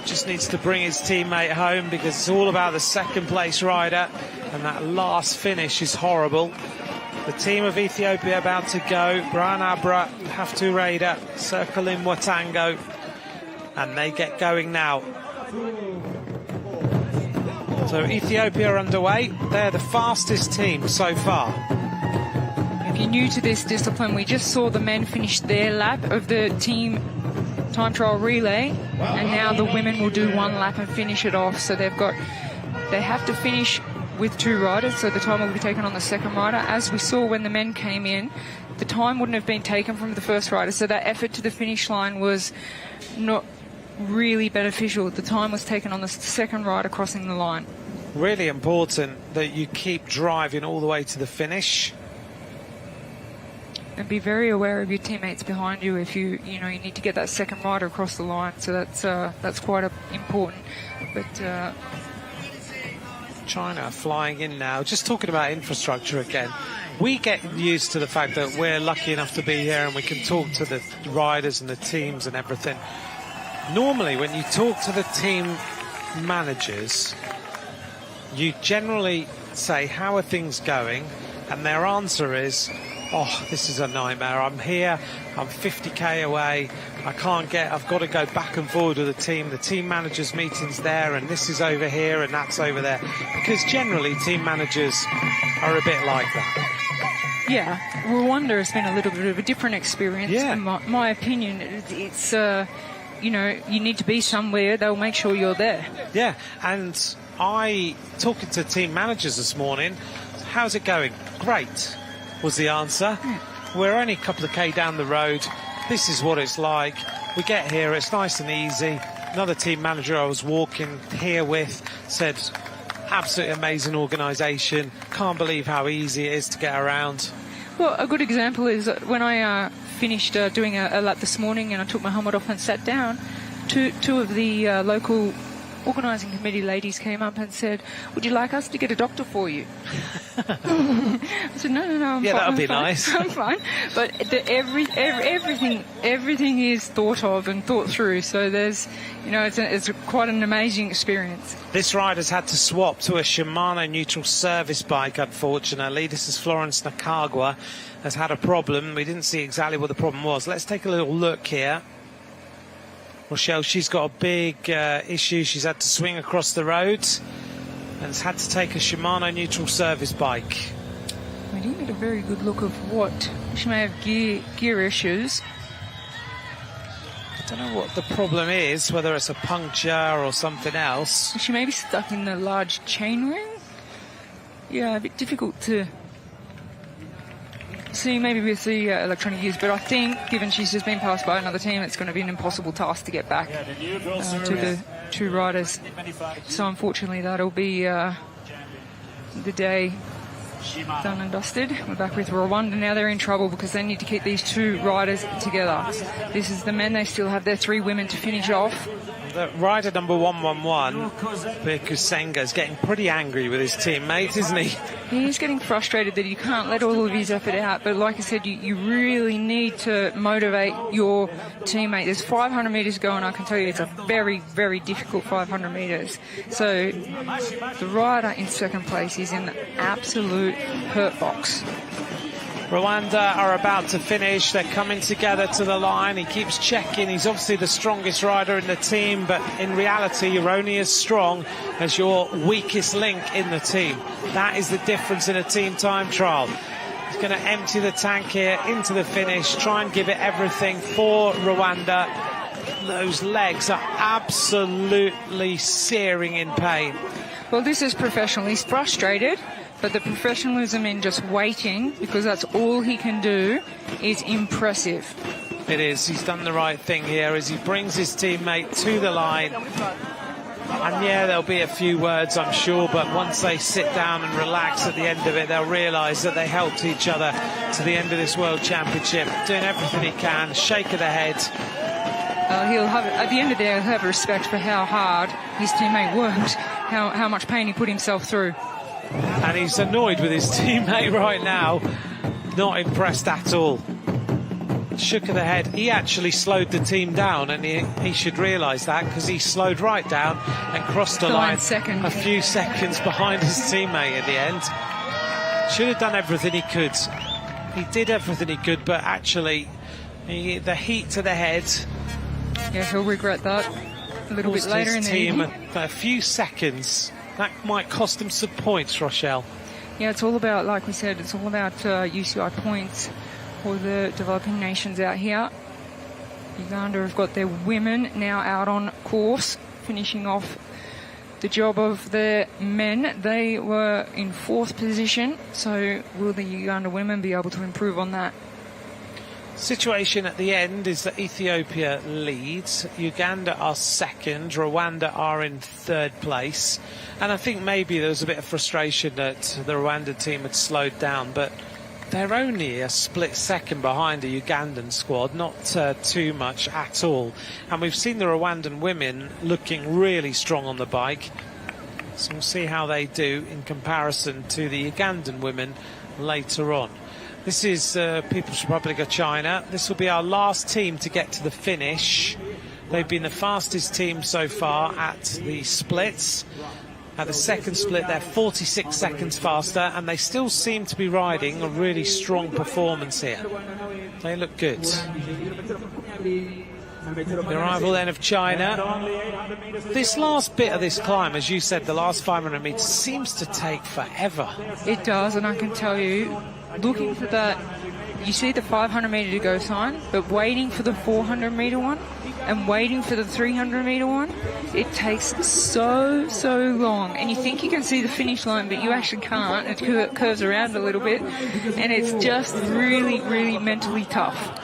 F: Just needs to bring his teammate home because it's all about the second place rider, and that last finish is horrible. The team of Ethiopia about to go. Brian Abra, Haftu Raider, Circling Watango, and they get going now. So Ethiopia are underway. They're the fastest team so far.
E: If you're new to this discipline, we just saw the men finish their lap of the team time trial relay, and now the women will do one lap and finish it off. So they have to finish with two riders, so the time will be taken on the second rider. As we saw when the men came in, the time wouldn't have been taken from the first rider, so that effort to the finish line was not really beneficial. The time was taken on the second rider crossing the line.
F: Really important that you keep driving all the way to the finish.
E: And be very aware of your teammates behind you if you need to get that second rider across the line. So that's quite important. But
F: China flying in now. Just talking about infrastructure again. We get used to the fact that we're lucky enough to be here and we can talk to the riders and the teams and everything. Normally, when you talk to the team managers, you generally say, "How are things going?" And their answer is, "Oh, this is a nightmare. I'm here, I'm 50k away, I've got to go back and forward with the team. The team managers meeting's there, and this is over here, and that's over there." Because generally, team managers are a bit like that.
E: Yeah, Rwanda has been a little bit of a different experience.
F: Yeah.
E: In my opinion, it's, you need to be somewhere, they'll make sure you're there.
F: Yeah, and talking to team managers this morning, "How's it going?" "Great," was the answer. "We're only a couple of K down the road. This is what it's like. We get here, it's nice and easy." Another team manager I was walking here with said, "Absolutely amazing organisation. Can't believe how easy it is to get around."
E: Well, a good example is when I finished doing a lap this morning and I took my helmet off and sat down, two of the local organising committee ladies came up and said, "Would you like us to get a doctor for you?" I said, no, I'm fine.
F: That would be
E: fine.
F: nice.
E: I'm fine. But everything is thought of and thought through. So there's, it's quite an amazing experience.
F: This rider's had to swap to a Shimano neutral service bike, unfortunately. This is Florence Nakagwa, has had a problem. We didn't see exactly what the problem was. Let's take a little look here. Rochelle, she's got a big issue. She's had to swing across the road and has had to take a Shimano neutral service bike.
E: We didn't get a very good look of what. She may have gear issues.
F: I don't know what the problem is, whether it's a puncture or something else.
E: She may be stuck in the large chain ring. Yeah, a bit difficult to see maybe with the electronic gears, but I think given she's just been passed by another team, it's going to be an impossible task to get back to the two riders. So unfortunately that'll be the day done and dusted. We're back with Rwanda. Now they're in trouble because they need to keep these two riders together. This is the men. They still have their three women to finish off.
F: The rider number 111, Bikusenga, is getting pretty angry with his teammates, isn't he?
E: He's getting frustrated that he can't let all of his effort out. But like I said, you really need to motivate your teammate. There's 500 metres to go, and I can tell you it's a very, very difficult 500 metres. So the rider in second place is in the absolute hurt box.
F: Rwanda are about to finish. They're coming together to the line. He keeps checking. He's obviously the strongest rider in the team, but in reality, you're only as strong as your weakest link in the team. That is the difference in a team time trial. He's going to empty the tank here into the finish, try and give it everything for Rwanda. Those legs are absolutely searing in pain.
E: Well, this is professional. He's frustrated, but the professionalism in just waiting, because that's all he can do, is impressive.
F: It is. He's done the right thing here as he brings his teammate to the line. And yeah, there'll be a few words, I'm sure, but once they sit down and relax at the end of it, they'll realise that they helped each other to the end of this World Championship, doing everything he can, shake of the head.
E: He'll have, at the end of the day, he'll have respect for how hard his teammate worked, how much pain he put himself through.
F: And he's annoyed with his teammate right now, not impressed at all. Shook of the head. He actually slowed the team down, and he should realise that, because he slowed right down and crossed the line a few seconds behind his teammate at the end. Should have done everything he could. He did everything he could, but actually the heat to the head.
E: Yeah, he'll regret that a little bit later in the evening.
F: A few seconds. That might cost him some points, Rochelle.
E: Yeah, it's all about, like we said, it's all about UCI points for the developing nations out here. Uganda have got their women now out on course, finishing off the job of the men. They were in 4th position, so will the Uganda women be able to improve on that?
F: Situation at the end is that Ethiopia leads, Uganda are 2nd, Rwanda are in 3rd place, and I think maybe there was a bit of frustration that the Rwanda team had slowed down, but they're only a split second behind the Ugandan squad, not too much at all. And we've seen the Rwandan women looking really strong on the bike, so we'll see how they do in comparison to the Ugandan women later on. This is People's Republic of China. This will be our last team to get to the finish. They've been the fastest team so far at the splits. At the 2nd split, they're 46 seconds faster, and they still seem to be riding a really strong performance here. They look good. The arrival then of China. This last bit of this climb, as you said, the last 500 metres, seems to take forever.
E: It does, and I can tell you, looking for that, you see the 500 metre to go sign, but waiting for the 400 metre one and waiting for the 300 metre one, it takes so long. And you think you can see the finish line, but you actually can't. It curves around a little bit, and it's just really mentally tough.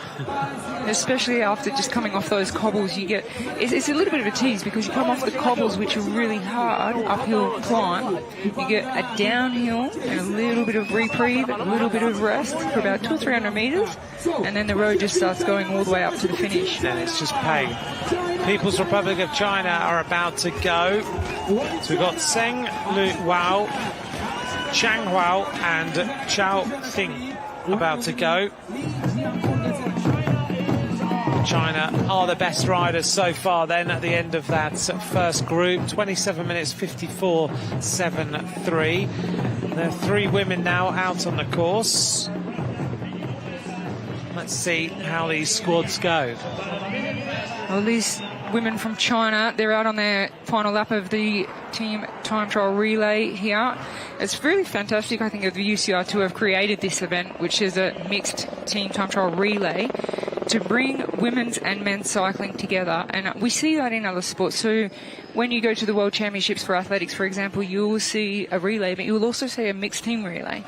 E: Especially after just coming off those cobbles, you get, it's a little bit of a tease, because you come off the cobbles, which are really hard uphill climb, you get a downhill and a little bit of reprieve, a little bit of rest for about 200 or 300 metres, and then the road just starts going all the way up to the finish.
F: Then it's just pain. People's Republic of China are about to go. So we've got Zheng Luwao, Chang Huao and Chao Thing about to go. China are the best riders so far then at the end of that first group. 27 minutes 54.73. There are 3 women now out on the course. Let's see how these squads go.
E: Well, these women from China, they're out on their final lap of the team time trial relay here. It's really fantastic, I think, of the UCI to have created this event, which is a mixed team time trial relay, to bring women's and men's cycling together. And we see that in other sports. So when you go to the World Championships for athletics, for example, you will see a relay, but you will also see a mixed team relay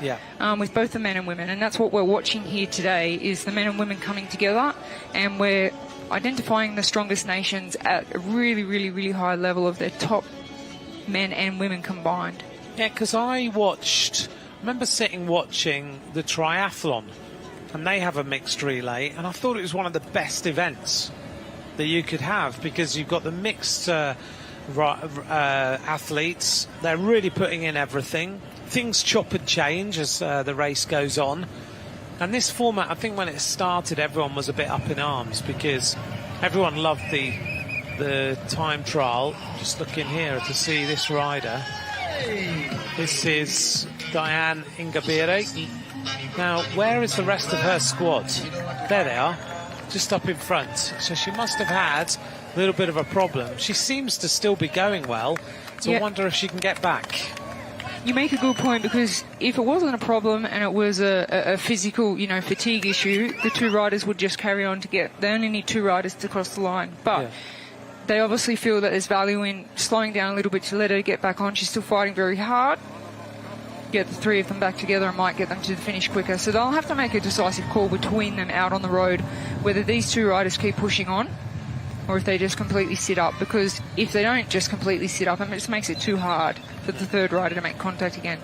E: with both the men and women. And that's what we're watching here today, is the men and women coming together, and we're identifying the strongest nations at a really high level of their top men and women combined.
F: Yeah, because I remember sitting watching the triathlon, and they have a mixed relay, and I thought it was one of the best events that you could have, because you've got the mixed athletes. They're really putting in everything. Things chop and change as the race goes on. And this format, I think when it started, everyone was a bit up in arms, because everyone loved the time trial. Just looking here to see this rider. This is Diane Ingabire. Now, where is the rest of her squad? There they are, just up in front. So she must have had a little bit of a problem. She seems to still be going well, so I wonder if she can get back.
E: You make a good point, because if it wasn't a problem and it was a physical, fatigue issue, the two riders would just carry on to get. They only need two riders to cross the line. But they obviously feel that there's value in slowing down a little bit to let her get back on. She's still fighting very hard. Get the three of them back together and might get them to the finish quicker. So they'll have to make a decisive call between them out on the road, whether these two riders keep pushing on or if they just completely sit up, because if they don't just completely sit up, it just makes it too hard for the third rider to make contact again.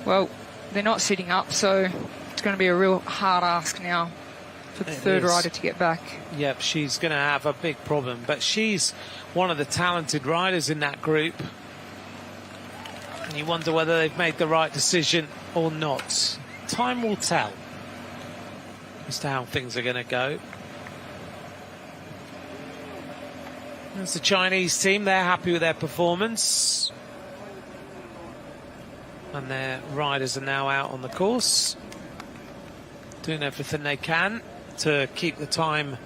E: Well, they're not sitting up, so it's going to be a real hard ask now for the third rider to get back.
F: Yep, she's going to have a big problem, but she's one of the talented riders in that group. And you wonder whether they've made the right decision or not. Time will tell as to how things are going to go. That's the Chinese team. They're happy with their performance. And their riders are now out on the course, doing everything they can to keep the time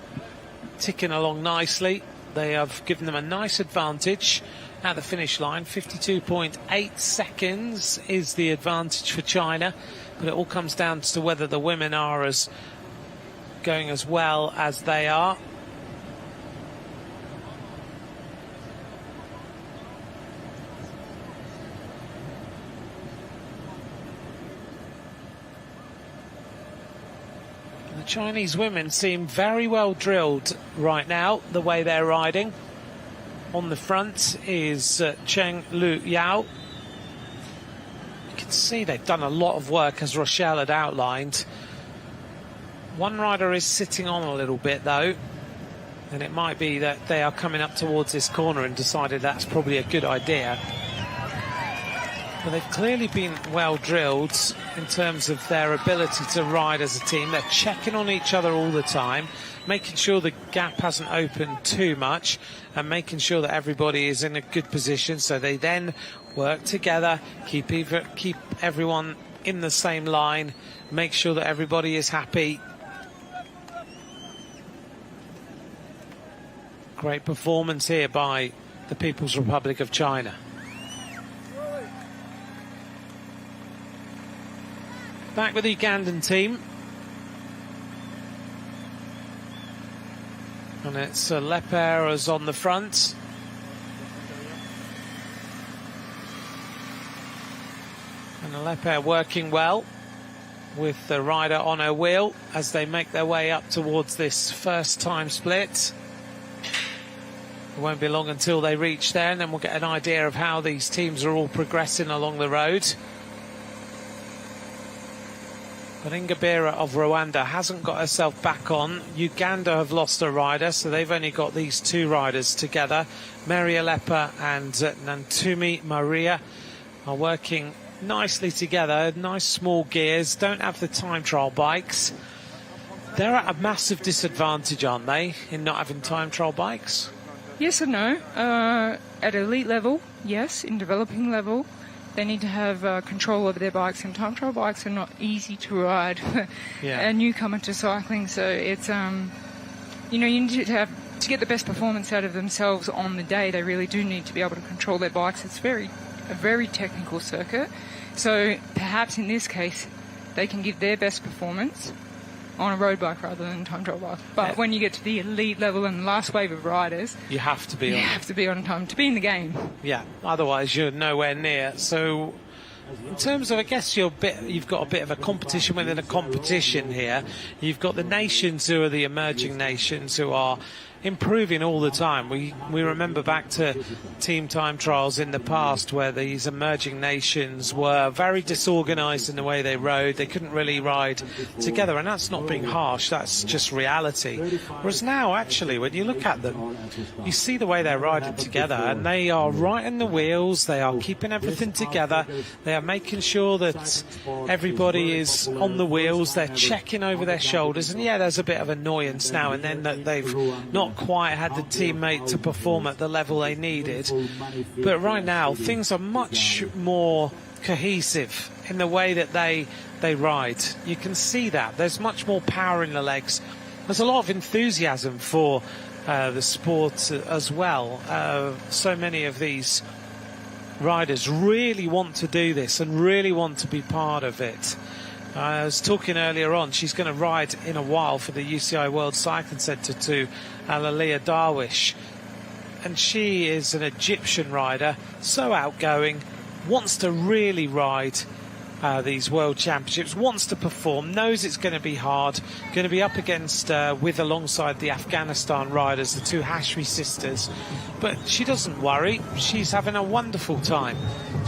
F: ticking along nicely. They have given them a nice advantage at the finish line. 52.8 seconds is the advantage for China, but it all comes down to whether the women are going as well as they are. Chinese women seem very well drilled right now, the way they're riding. On the front is Cheng Lu Yao. You can see they've done a lot of work, as Rochelle had outlined. One rider is sitting on a little bit, though, and it might be that they are coming up towards this corner and decided that's probably a good idea. But they've clearly been well drilled in terms of their ability to ride as a team. They're checking on each other all the time, making sure the gap hasn't opened too much and making sure that everybody is in a good position, so they then work together, keep everyone in the same line, make sure that everybody is happy. Great performance here by the People's Republic of China. Back with the Ugandan team. And it's Leperas on the front. And Leper working well with the rider on her wheel as they make their way up towards this first time split. It won't be long until they reach there, and then we'll get an idea of how these teams are all progressing along the road. But Ingabire of Rwanda hasn't got herself back on. Uganda have lost a rider, so they've only got these two riders together. Mary Alepa and Nantumi Maria are working nicely together. Nice small gears, don't have the time trial bikes. They're at a massive disadvantage, aren't they, in not having time trial bikes?
E: Yes and no. At elite level, yes. In developing level, they need to have control over their bikes, and time trial bikes are not easy to ride for a newcomer to cycling. So it's, you need to get the best performance out of themselves on the day. They really do need to be able to control their bikes. It's a very technical circuit. So perhaps in this case, they can give their best performance on a road bike rather than a time trial bike. But when you get to the elite level and the last wave of riders,
F: you have to be
E: on time to be in the game.
F: Yeah, otherwise you're nowhere near. So in terms of, I guess you've got a bit of a competition within a competition here. You've got the nations who are the emerging nations who are improving all the time. We remember back to team time trials in the past where these emerging nations were very disorganised in the way they rode. They couldn't really ride together, and that's not being harsh, that's just reality. Whereas now, actually, when you look at them, you see the way they're riding together, and they are right in the wheels, they are keeping everything together, they are making sure that everybody is on the wheels, they're checking over their shoulders, and there's a bit of annoyance now and then that they've not quite had the teammate to perform at the level they needed. But right now, things are much more cohesive in the way that they ride. You can see that. There's much more power in the legs. There's a lot of enthusiasm for the sport as well. So many of these riders really want to do this and really want to be part of it. I was talking earlier on, she's going to ride in a while for the UCI World Cycling Centre to Alalia Darwish. And she is an Egyptian rider, so outgoing, wants to really ride these World Championships, wants to perform, knows it's going to be hard, going to be up against alongside the Afghanistan riders, the two Hashmi sisters, but she doesn't worry. She's having a wonderful time.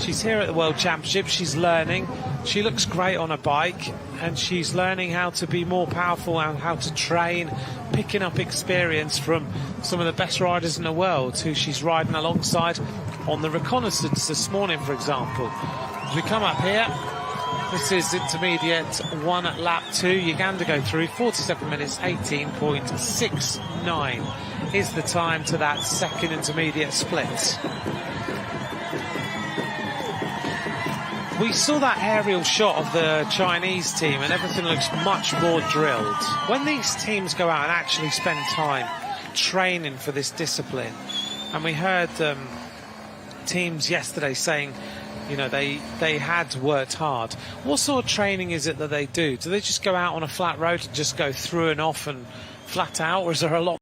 F: She's here at the World Championships, she's learning, she looks great on a bike, and she's learning how to be more powerful and how to train, picking up experience from some of the best riders in the world who she's riding alongside on the reconnaissance this morning, for example. As we come up here, this is intermediate 1 at lap 2. Uganda go through 47 minutes 18.69 is the time to that second intermediate split. We saw that aerial shot of the Chinese team and everything looks much more drilled. When these teams go out and actually spend time training for this discipline, and we heard teams yesterday saying, you know, they had worked hard. What sort of training is it that they do? Do they just go out on a flat road and just go through and off and flat out, or is there a lot